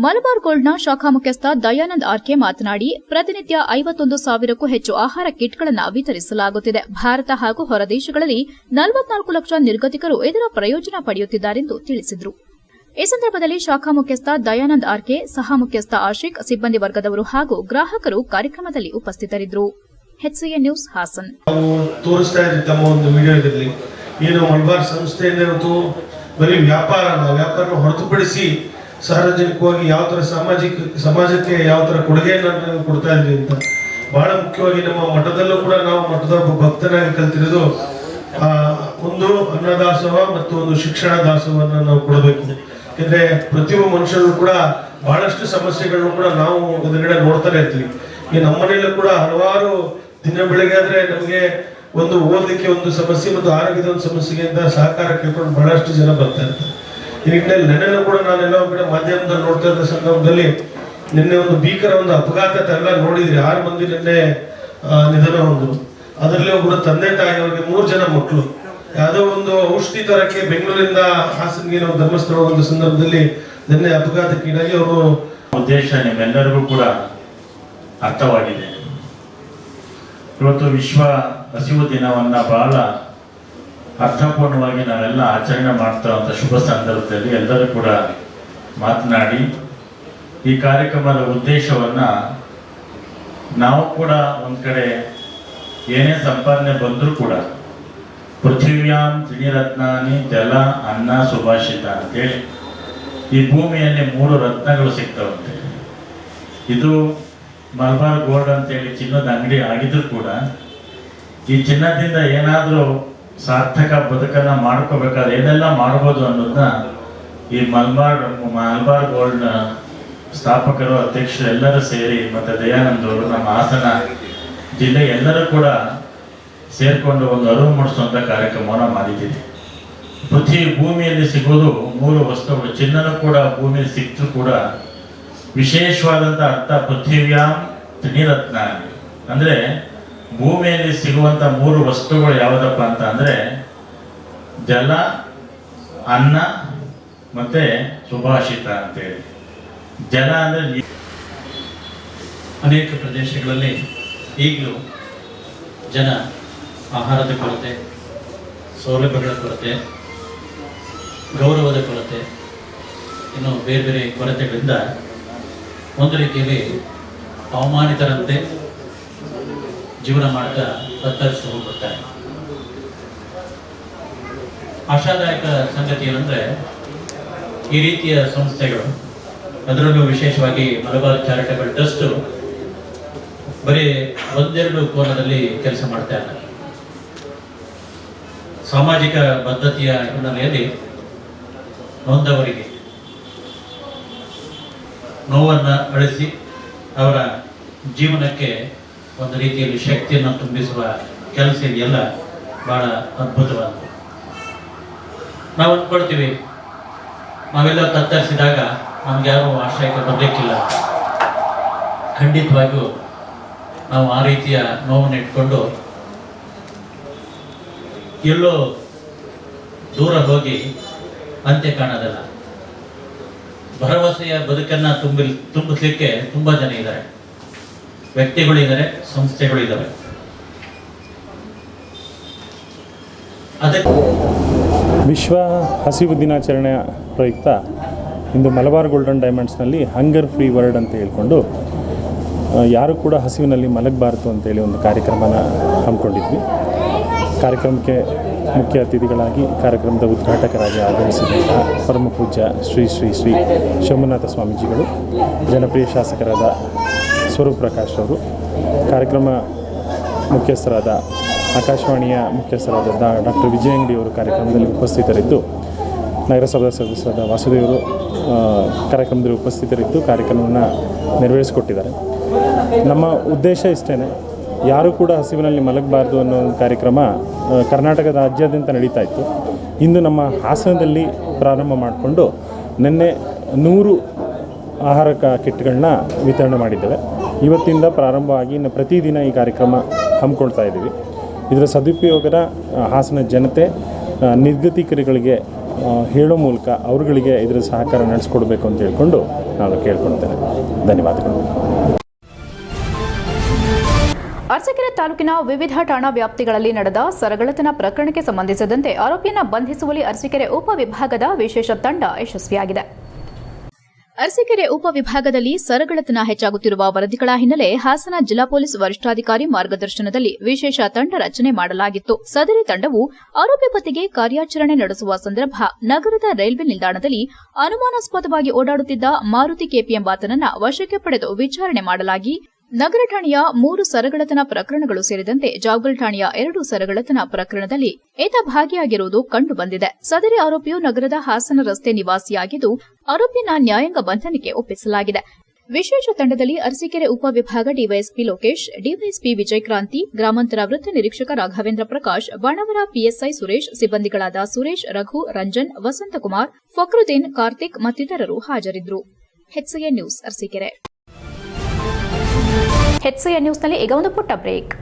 ಮಲಬಾರ್ ಗೋಲ್ಡ್ನ ಶಾಖಾ ಮುಖ್ಯಸ್ಥ ದಯಾನಂದ್ ಆರ್ಕೆ ಮಾತನಾಡಿ, ಪ್ರತಿನಿತ್ಯ 51,000ಕ್ಕೂ ಹೆಚ್ಚು ಆಹಾರ ಕಿಟ್ಗಳನ್ನು ವಿತರಿಸಲಾಗುತ್ತಿದೆ. ಭಾರತ ಹಾಗೂ ಹೊರದೇಶಗಳಲ್ಲಿ 44 ಲಕ್ಷ ನಿರ್ಗತಿಕರು ಇದರ ಪ್ರಯೋಜನ ಪಡೆಯುತ್ತಿದ್ದಾರೆಂದು ತಿಳಿಸಿದರು. ಈ ಸಂದರ್ಭದಲ್ಲಿ ಶಾಖಾ ಮುಖ್ಯಸ್ಥ ದಯಾನಂದ್ ಆರ್ಕೆ, ಸಹ ಮುಖ್ಯಸ್ಥ ಆಶಿಕ್, ಸಿಬ್ಬಂದಿ ವರ್ಗದವರು ಹಾಗೂ ಗ್ರಾಹಕರು ಕಾರ್ಯಕ್ರಮದಲ್ಲಿ ಉಪಸ್ಥಿತರಿದ್ದರು. HCN news Hassan. ತೋರಿಸ್ತಾ ಇದ್ರಿ ತಮ್ಮ ಒಂದು ವಿಡಿಯೋದಲ್ಲಿ ಏನು ಮಲಬಾರ್ ಸಂಸ್ಥೆಯಿಂದ ಇವತ್ತು ಬರೀ ವ್ಯಾಪಾರ ಹೊರತುಪಡಿಸಿ ಸಾರ್ವಜನಿಕವಾಗಿ ಯಾವ ತರ ಸಮಾಜಕ್ಕೆ ಯಾವ ತರ ಕೊಡುಗೆಯನ್ನು ಕೊಡ್ತಾ ಇದ್ರಿ ಅಂತ. ಬಹಳ ಮುಖ್ಯವಾಗಿ ನಮ್ಮ ಮಠದಲ್ಲೂ ಕೂಡ ನಾವು ಮಠದ ಭಕ್ತನಾಗಿ ಕಲ್ತಿರೋದು ಒಂದು ಅನ್ನದಾಸೋಹ ಮತ್ತು ಒಂದು ಶಿಕ್ಷಣ ದಾಸೋಹವನ್ನು ನಾವು ಕೊಡಬೇಕು. ಯಾಕಂದ್ರೆ ಪ್ರತಿಯೊಬ್ಬ ಮನುಷ್ಯರು ಕೂಡ ಬಹಳಷ್ಟು ಸಮಸ್ಯೆಗಳನ್ನು ಕೂಡ ನಾವು ಅದನ್ನೆಲ್ಲ ನೋಡ್ತಾನೆ ಇರ್ತೀವಿ. ಈ ನಮ್ಮನೆಯಲ್ಲೂ ಕೂಡ ಹಲವಾರು ದಿನ ಬೆಳಗ್ಗೆ ಆದ್ರೆ ನಮಗೆ ಒಂದು ಓದಲಿಕ್ಕೆ ಒಂದು ಸಮಸ್ಯೆ ಮತ್ತು ಆರೋಗ್ಯದ ಒಂದು ಸಮಸ್ಯೆಗೆ ಅಂತ ಸಹಕಾರ ಕೇಳ್ಕೊಂಡು ಬಹಳಷ್ಟು ಜನ ಬರ್ತಾ ಇರ್ತಾರೆ. ಈ ನಿಟ್ಟಿನಲ್ಲಿ ನೆನ್ನೆನೂ ಕೂಡ ನಾನೆಲ್ಲ ಕಡೆ ಮಾಧ್ಯಮದಲ್ಲಿ ನೋಡ್ತಾ ಇದ್ದ ಸಂದರ್ಭದಲ್ಲಿ ನಿನ್ನೆ ಒಂದು ಭೀಕರ ಒಂದು ಅಪಘಾತ ಎಲ್ಲ ನೋಡಿದ್ರಿ. 6 ಮಂದಿ ನಿನ್ನೆ ನಿಧನ ಹೊಂದರು. ಅದರಲ್ಲಿ ಒಬ್ಬರು ತಂದೆ ತಾಯಿಯವರಿಗೆ 3 ಜನ ಮಕ್ಕಳು. ಯಾವುದೋ ಒಂದು ಔಷಧಿ ತರಕ್ಕೆ ಬೆಂಗಳೂರಿಂದ ಹಾಸನ್ಗೆ ನಾವು ಧರ್ಮಸ್ಥಳ ಒಂದು ಸಂದರ್ಭದಲ್ಲಿ ನಿನ್ನೆ ಅಪಘಾತಕ್ಕೀಡಾಗಿ ಅವರು. ಉದ್ದೇಶ ನಿಮ್ಮೆಲ್ಲರಿಗೂ ಕೂಡ ಅರ್ಥವಾಗಿದೆ. ಇವತ್ತು ವಿಶ್ವ ಹಸಿವು ದಿನವನ್ನ ಬಹಳ ಅರ್ಥಪೂರ್ಣವಾಗಿ ನಾವೆಲ್ಲ ಆಚರಣೆ ಮಾಡ್ತಾ ಇರುವಂಥ ಶುಭ ಸಂದರ್ಭದಲ್ಲಿ ಎಲ್ಲರೂ ಕೂಡ ಮಾತನಾಡಿ ಈ ಕಾರ್ಯಕ್ರಮದ ಉದ್ದೇಶವನ್ನ ನಾವು ಕೂಡ ಒಂದ್ ಕಡೆ ಏನೇ ಸಂಪಾದನೆ ಬಂದರೂ ಕೂಡ ಪೃಥಿವ್ಯಾಂ ತ್ರಿರತ್ನಾನಿ ಜಲ ಅನ್ನ ಸುಭಾಷಿತ ಅಂತೇಳಿ ಈ ಭೂಮಿಯಲ್ಲಿ 3 ರತ್ನಗಳು ಸಿಗ್ತವಂತೆ. ಇದು ಮಲಬಾರ್ ಗೋಲ್ಡ್ ಅಂತೇಳಿ ಚಿನ್ನದ ಅಂಗಡಿ ಆಗಿದ್ರು ಕೂಡ ಈ ಚಿನ್ನದಿಂದ ಏನಾದರೂ ಸಾರ್ಥಕ ಬದುಕನ್ನ ಮಾಡ್ಕೋಬೇಕಾದ್ರೆ ಏನೆಲ್ಲ ಮಾಡ್ಬೋದು ಅನ್ನೋದನ್ನ ಈ ಮಲಬಾರ್ ಗೋಲ್ಡ್ ಸ್ಥಾಪಕರು, ಅಧ್ಯಕ್ಷರು ಎಲ್ಲರೂ ಸೇರಿ ಮತ್ತೆ ದಯಾನಂದ್ ಅವರು, ನಮ್ಮ ಹಾಸನ ಜಿಲ್ಲೆ ಎಲ್ಲರೂ ಕೂಡ ಸೇರ್ಕೊಂಡು ಒಂದು ಅರಿವು ಮೂಡಿಸುವಂತ ಕಾರ್ಯಕ್ರಮವನ್ನು ಮಾಡಿದ್ದೀವಿ. ಭೂಮಿಯಲ್ಲಿ ಸಿಗೋದು 3 ವಸ್ತುಗಳು. ಚಿನ್ನನೂ ಕೂಡ ಭೂಮಿಯಲ್ಲಿ ಸಿಕ್ತರೂ ಕೂಡ ವಿಶೇಷವಾದಂಥ ಅರ್ಥ ಪೃಥಿವ್ಯಾಂ ತ್ರಿರತ್ನ ಅಂದ್ರೆ ಭೂಮಿಯಲ್ಲಿ ಸಿಗುವಂತ 3 ವಸ್ತುಗಳು ಯಾವುದಪ್ಪ ಅಂತ ಅಂದ್ರೆ ಜಲ, ಅನ್ನ ಮತ್ತೆ ಸುಭಾಷಿತ ಅಂತೇಳಿ. ಜಲ ಅಂದ್ರೆ ಅನೇಕ ಪ್ರದೇಶಗಳಲ್ಲಿ ಈಗಲೂ ಜನ ಆಹಾರದ ಕೊರತೆ, ಸೌಲಭ್ಯಗಳ ಕೊರತೆ, ಗೌರವದ ಕೊರತೆ, ಇನ್ನು ಬೇರೆ ಬೇರೆ ಕೊರತೆಗಳಿಂದ ಒಂದು ರೀತಿಯಲ್ಲಿ ಅವಮಾನಿತರಂತೆ ಜೀವನ ಮಾಡ್ತಾ ತತ್ತರಿಸಿ ಹೋಗ್ಬಿಡ್ತಾರೆ. ಆಶಾದಾಯಕ ಸಂಗತಿ ಏನಂದ್ರೆ ಈ ರೀತಿಯ ಸಂಸ್ಥೆಗಳು, ಅದರಲ್ಲೂ ವಿಶೇಷವಾಗಿ ಮಲಬಾರ್ ಚಾರಿಟಬಲ್ ಟ್ರಸ್ಟ್ ಬರೀ 1-2 ಕೋನದಲ್ಲಿ ಕೆಲಸ ಮಾಡ್ತಾ ಇಲ್ಲ. ಸಾಮಾಜಿಕ ಬದ್ಧತೆಯ ಹಿನ್ನೆಲೆಯಲ್ಲಿ ನೊಂದವರಿಗೆ ನೋವನ್ನು ಅಳಿಸಿ ಅವರ ಜೀವನಕ್ಕೆ ಒಂದು ರೀತಿಯಲ್ಲಿ ಶಕ್ತಿಯನ್ನು ತುಂಬಿಸುವ ಕೆಲಸ ಇದೆಯಲ್ಲ, ಬಹಳ ಅದ್ಭುತವಾದ. ನಾವು ಅಂದ್ಕೊಳ್ತೀವಿ ನಾವೆಲ್ಲ ತತ್ತರಿಸಿದಾಗ ನಮ್ಗೆ ಯಾರು ಆಶ್ರಯಕ್ಕೆ ಬರಲಿಕ್ಕಿಲ್ಲ. ಖಂಡಿತವಾಗಿಯೂ ನಾವು ಆ ರೀತಿಯ ನೋವನ್ನು ಇಟ್ಕೊಂಡು ಎಲ್ಲೋ ದೂರ ಹೋಗಿ ಅಂತ್ಯ ಕಾಣೋದಲ್ಲ. ಭರವಸೆಯ ಬದುಕನ್ನು ತುಂಬಿಸಲಿಕ್ಕೆ ತುಂಬಾ ಜನ ಇದ್ದಾರೆ, ವ್ಯಕ್ತಿಗಳಿದ್ದಾರೆ, ಸಂಸ್ಥೆಗಳಿದ್ದಾವೆ. ವಿಶ್ವ ಹಸಿವು ದಿನಾಚರಣೆಯ ಪ್ರಯುಕ್ತ ಇಂದು ಮಲಬಾರ್ ಗೋಲ್ಡನ್ ಡೈಮಂಡ್ಸ್ನಲ್ಲಿ ಹಂಗರ್ ಫ್ರೀ ವರ್ಲ್ಡ್ ಅಂತ ಹೇಳ್ಕೊಂಡು ಯಾರು ಕೂಡ ಹಸಿವಿನಲ್ಲಿ ಮಲಗಬಾರ್ದು ಅಂತೇಳಿ ಒಂದು ಕಾರ್ಯಕ್ರಮನ ಹಮ್ಮಿಕೊಂಡಿದ್ವಿ. ಕಾರ್ಯಕ್ರಮಕ್ಕೆ ಮುಖ್ಯ ಅತಿಥಿಗಳಾಗಿ ಕಾರ್ಯಕ್ರಮದ ಉದ್ಘಾಟಕರಾಗಿ ಆಗಮಿಸಿದಂಥ ಪರಮ ಪೂಜ್ಯ ಶ್ರೀ ಶ್ರೀ ಶ್ರೀ ಶಂಭುನಾಥ ಸ್ವಾಮೀಜಿಗಳು, ಜನಪ್ರಿಯ ಶಾಸಕರಾದ ಸ್ವರೂಪ್ ಪ್ರಕಾಶ್ ಅವರು, ಕಾರ್ಯಕ್ರಮ ಮುಖ್ಯಸ್ಥರಾದ ಆಕಾಶವಾಣಿಯ ಮುಖ್ಯಸ್ಥರಾದ ಡಾಕ್ಟರ್ ವಿಜಯ ಅಂಗಡಿ ಅವರು ಕಾರ್ಯಕ್ರಮದಲ್ಲಿ ಉಪಸ್ಥಿತರಿದ್ದು, ನಗರಸಭಾ ಸದಸ್ಯರಾದ ವಾಸುದೇವರು ಕಾರ್ಯಕ್ರಮದಲ್ಲಿ ಉಪಸ್ಥಿತರಿದ್ದು ಕಾರ್ಯಕ್ರಮವನ್ನು ನೆರವೇರಿಸಿಕೊಟ್ಟಿದ್ದಾರೆ. ನಮ್ಮ ಉದ್ದೇಶ ಇಷ್ಟೇ, ಯಾರೂ ಕೂಡ ಹಸಿವಿನಲ್ಲಿ ಮಲಗಬಾರ್ದು ಅನ್ನೋ ಒಂದು ಕಾರ್ಯಕ್ರಮ ಕರ್ನಾಟಕದ ರಾಜ್ಯಾದ್ಯಂತ ನಡೀತಾ ಇತ್ತು. ಇಂದು ನಮ್ಮ ಹಾಸನದಲ್ಲಿ ಪ್ರಾರಂಭ ಮಾಡಿಕೊಂಡು ನಿನ್ನೆ 100 ಆಹಾರ ಕಿಟ್ಗಳನ್ನ ವಿತರಣೆ ಮಾಡಿದ್ದೇವೆ. ಇವತ್ತಿಂದ ಪ್ರಾರಂಭವಾಗಿ ಇನ್ನು ಪ್ರತಿದಿನ ಈ ಕಾರ್ಯಕ್ರಮ ಹಮ್ಮಿಕೊಳ್ತಾ ಇದ್ದೀವಿ. ಇದರ ಸದುಪಯೋಗದ ಹಾಸನ ಜನತೆ ನಿರ್ಗತಿಕರುಗಳಿಗೆ ಹೇಳೋ ಮೂಲಕ ಅವರುಗಳಿಗೆ ಇದರ ಸಹಕಾರ ನಡೆಸ್ಕೊಡ್ಬೇಕು ಅಂತ ಹೇಳ್ಕೊಂಡು ನಾನು ಕೇಳ್ಕೊಳ್ತೇನೆ. ಧನ್ಯವಾದಗಳು. ಅರಸೀಕೆರೆ ತಾಲೂಕಿನ ವಿವಿಧ ಠಾಣಾ ವ್ಯಾಪ್ತಿಗಳಲ್ಲಿ ನಡೆದ ಸರಗಳ್ಳತನ ಪ್ರಕರಣಕ್ಕೆ ಸಂಬಂಧಿಸಿದಂತೆ ಆರೋಪಿಯನ್ನ ಬಂಧಿಸುವಲ್ಲಿ ಅರಸೀಕೆರೆ ಉಪವಿಭಾಗದ ವಿಶೇಷ ತಂಡ ಯಶಸ್ವಿಯಾಗಿದೆ. ಅರಸೀಕೆರೆ ಉಪವಿಭಾಗದಲ್ಲಿ ಸರಗಳ್ಳತನ ಹೆಚ್ಚಾಗುತ್ತಿರುವ ವರದಿಗಳ ಹಿನ್ನೆಲೆ ಹಾಸನ ಜಿಲ್ಲಾ ಪೊಲೀಸ್ ವರಿಷ್ಠಾಧಿಕಾರಿ ಮಾರ್ಗದರ್ಶನದಲ್ಲಿ ವಿಶೇಷ ತಂಡ ರಚನೆ ಮಾಡಲಾಗಿತ್ತು. ಸದರಿ ತಂಡವು ಆರೋಪಿ ಪತ್ತೆಗೆ ಕಾರ್ಯಾಚರಣೆ ನಡೆಸುವ ಸಂದರ್ಭ ನಗರದ ರೈಲ್ವೆ ನಿಲ್ದಾಣದಲ್ಲಿ ಅನುಮಾನಾಸ್ಪದವಾಗಿ ಓಡಾಡುತ್ತಿದ್ದ ಮಾರುತಿ ಕೆಪಿ ಎಂಬಾತನನ್ನ ವಶಕ್ಕೆ ಪಡೆದು ವಿಚಾರಣೆ ಮಾಡಲಾಗಿ ನಗರ ಠಾಣೆಯ 3 ಸರಗಳ್ಳತನ ಪ್ರಕರಣಗಳು ಸೇರಿದಂತೆ ಜಾವಗಲ್ ಠಾಣೆಯ 2 ಸರಗಳ್ಳತನ ಪ್ರಕರಣದಲ್ಲಿ ಈತ ಭಾಗಿಯಾಗಿರುವುದು ಕಂಡುಬಂದಿದೆ. ಸದರಿ ಆರೋಪಿಯು ನಗರದ ಹಾಸನ ರಸ್ತೆ ನಿವಾಸಿಯಾಗಿದ್ದು ಆರೋಪಿಯನ್ನ ನ್ಯಾಯಾಂಗ ಬಂಧನಕ್ಕೆ ಒಪ್ಪಿಸಲಾಗಿದೆ. ವಿಶೇಷ ತಂಡದಲ್ಲಿ ಅರಸೀಕೆರೆ ಉಪವಿಭಾಗ ಡಿವೈಎಸ್ಪಿ ಲೋಕೇಶ್, ಡಿವೈಎಸ್ಪಿ ವಿಜಯಕ್ರಾಂತಿ, ಗ್ರಾಮಾಂತರ ವೃತ್ತ ನಿರೀಕ್ಷಕ ರಾಘವೇಂದ್ರ ಪ್ರಕಾಶ್, ಬಾಣವರ ಪಿಎಸ್ಐ ಸುರೇಶ್, ಸಿಬ್ಬಂದಿಗಳಾದ ಸುರೇಶ್, ರಘು, ರಂಜನ್, ವಸಂತಕುಮಾರ್, ಫಕ್ರುದ್ದೀನ್, ಕಾರ್ತಿಕ್ ಮತ್ತಿತರರು ಹಾಜರಿದ್ದರು. HCN news Arasikere. HCN ನ್ಯೂಸ್ನಲ್ಲಿ ಈಗ ಒಂದು ಪುಟ್ಟ ಬ್ರೇಕ್.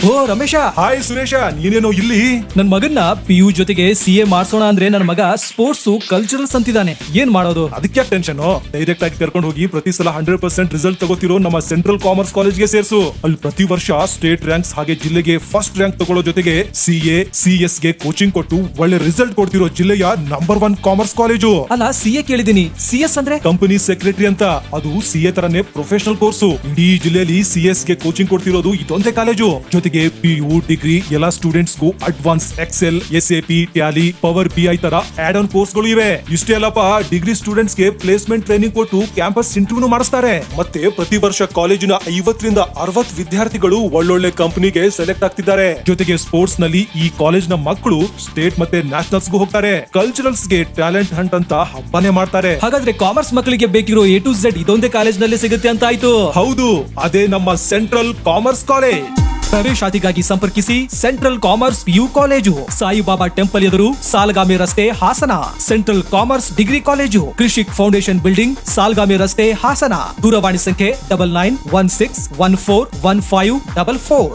ಓ ರಮೇಶ, ಹಾಯ್ ಸುರೇಶ, ನೀನೇನೋ ಇಲ್ಲಿ? ನನ್ ಮಗನ್ನ PU ಜೊತೆಗೆ CA ಮಾಡ್ಸೋಣ ಅಂದ್ರೆ ನನ್ನ ಮಗ ಸ್ಪೋರ್ಟ್ಸ್ ಕಲ್ಚರಲ್ಸ್ ಅಂತಿದ್ದಾನೆ. ಏನ್ ಮಾಡೋದು? ಅದಕ್ಕೆ ಟೆನ್ಷನ್. ಡೈರೆಕ್ಟ್ ಆಗಿ ಕರ್ಕೊಂಡು ಹೋಗಿ ಪ್ರತಿ ಸಲ 100% ರಿಸಲ್ಟ್ ತಗೋತಿರೋ ನಮ್ಮ ಸೆಂಟ್ರಲ್ ಕಾಮರ್ಸ್ ಕಾಲೇಜ್ಗೆ ಸೇರ್ಸು. ಅಲ್ಲಿ ಪ್ರತಿ ವರ್ಷ ಸ್ಟೇಟ್ ರ್ಯಾಂಕ್ಸ್ ಹಾಗೆ ಜಿಲ್ಲೆಗೆ ಫಸ್ಟ್ ರ್ಯಾಂಕ್ ತಗೊಳ್ಳೋ ಜೊತೆಗೆ CA CS ಗೆ ಕೋಚಿಂಗ್ ಕೊಟ್ಟು ಒಳ್ಳೆ ರಿಸಲ್ಟ್ ಕೊಡ್ತಿರೋ ಜಿಲ್ಲೆಯ ನಂಬರ್ 1 ಕಾಮರ್ಸ್ ಕಾಲೇಜು. ಅಲ್ಲ, CA ಕೇಳಿದೀನಿ, CS ಅಂದ್ರೆ ಕಂಪನಿ ಸೆಕ್ರೆಟರಿ ಅಂತ. ಅದು CA ತರನೇ ಪ್ರೊಫೆಷನಲ್ ಕೋರ್ಸು. ಇಡೀ ಜಿಲ್ಲೆಯಲ್ಲಿ CS ಗೆ ಕೋಚಿಂಗ್ ಕೊಡ್ತಿರೋದು ಇದೊಂದೇ ಕಾಲೇಜು. ಜೊತೆಗೆ PU ಡಿಗ್ರಿ ಎಲ್ಲಾ ಸ್ಟೂಡೆಂಟ್ಸ್ಗೂ advance excel, SAP, tally, power BI ತರ ಆಡ್ ಆನ್ ಕೋರ್ಸ್ಗಳು ಇವೆ. ಇಷ್ಟೇ ಅಲ್ಲಪ್ಪ, ಡಿಗ್ರಿ ಸ್ಟೂಡೆಂಟ್ಸ್ಗೆ ಪ್ಲೇಸ್ಮೆಂಟ್ ಟ್ರೈನಿಂಗ್ ಕೊಟ್ಟು ಕ್ಯಾಂಪಸ್ ಇಂಟರ್ವ್ಯೂ ಮಾಡಿಸ್ತಾರೆ. ಮತ್ತೆ ಪ್ರತಿ ವರ್ಷ ಕಾಲೇಜಿನ 50 ರಿಂದ 60 ವಿದ್ಯಾರ್ಥಿಗಳು ಒಳ್ಳೊಳ್ಳೆ ಕಂಪನಿಗೆ ಸೆಲೆಕ್ಟ್ ಆಗ್ತಿದ್ದಾರೆ. ಜೊತೆಗೆ ಸ್ಪೋರ್ಟ್ಸ್ ನಲ್ಲಿ ಈ ಕಾಲೇಜ್ ನ ಮಕ್ಕಳು ಸ್ಟೇಟ್ ಮತ್ತೆ ನ್ಯಾಷನಲ್ಸ್ ಗೂ ಹೋಗ್ತಾರೆ. ಕಲ್ಚರಲ್ಸ್ ಗೆ ಟ್ಯಾಲೆಂಟ್ ಹಂಟ್ ಅಂತ ಹಬ್ಬನೇ ಮಾಡ್ತಾರೆ. ಹಾಗಾದ್ರೆ ಕಾಮರ್ಸ್ ಮಕ್ಕಳಿಗೆ ಬೇಕಿರೋ A to Z ಇದೊಂದೇ ಕಾಲೇಜ್ ನಲ್ಲಿ ಸಿಗುತ್ತೆ ಅಂತ ಆಯ್ತು. ಹೌದು, ಅದೇ ನಮ್ಮ ಸೆಂಟ್ರಲ್ ಕಾಮರ್ಸ್ ಕಾಲೇಜ್. ಪ್ರವೇಶಾತಿಗಾಗಿ ಸಂಪರ್ಕಿಸಿ central commerce PU college, Saibaba temple ಎದುರು, ಸಾಲಗಾಮಿ ರಸ್ತೆ, Hassan. Central commerce degree college, Krishik foundation building, Salagami ರಸ್ತೆ, ಹಾಸನ. ದೂರವಾಣಿ ಸಂಖ್ಯೆ 9916141544.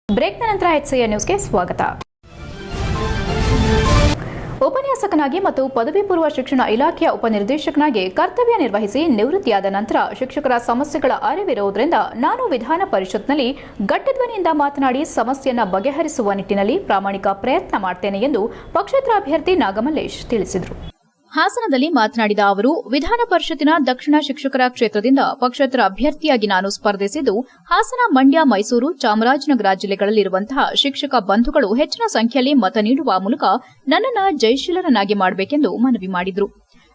ಬ್ರೇಕ್ನ ನಂತರ HCI ನ್ಯೂಸ್ಗೆ ಸ್ವಾಗತ. ಉಪನ್ಯಾಸಕನಾಗಿ ಮತ್ತು ಪದವಿ ಪೂರ್ವ ಶಿಕ್ಷಣ ಇಲಾಖೆಯ ಉಪನಿರ್ದೇಶಕನಾಗಿ ಕರ್ತವ್ಯ ನಿರ್ವಹಿಸಿ ನಿವೃತ್ತಿಯಾದ ನಂತರ ಶಿಕ್ಷಕರ ಸಮಸ್ಯೆಗಳ ಅರಿವಿರುವುದರಿಂದ ನಾನು ವಿಧಾನ ಪರಿಷತ್ನಲ್ಲಿ ಗಟ್ಟಿಧ್ವನಿಯಿಂದ ಮಾತನಾಡಿ ಸಮಸ್ಯೆಯನ್ನು ಬಗೆಹರಿಸುವ ನಿಟ್ಟಿನಲ್ಲಿ ಪ್ರಾಮಾಣಿಕ ಪ್ರಯತ್ನ ಮಾಡ್ತೇನೆ ಎಂದು ಪಕ್ಷೇತರ ಅಭ್ಯರ್ಥಿ ನಾಗಮಲ್ಲೇಶ್ ತಿಳಿಸಿದರು. ಹಾಸನದಲ್ಲಿ ಮಾತನಾಡಿದ ಅವರು, ವಿಧಾನ ಪರಿಷತ್ತಿನ ದಕ್ಷಿಣ ಶಿಕ್ಷಕರ ಕ್ಷೇತ್ರದಿಂದ ಪಕ್ಷೇತರ ಅಭ್ಯರ್ಥಿಯಾಗಿ ನಾನು ಸ್ಪರ್ಧಿಸಿದ್ದು, ಹಾಸನ, ಮಂಡ್ಯ, ಮೈಸೂರು, ಚಾಮರಾಜನಗರ ಜಿಲ್ಲೆಗಳಲ್ಲಿರುವಂತಹ ಶಿಕ್ಷಕ ಬಂಧುಗಳು ಹೆಚ್ಚಿನ ಸಂಖ್ಯೆಯಲ್ಲಿ ಮತ ನೀಡುವ ಮೂಲಕ ನನ್ನನ್ನು ಜಯಶೀಲರನ್ನಾಗಿ ಮಾಡಬೇಕೆಂದು ಮನವಿ ಮಾಡಿದರು.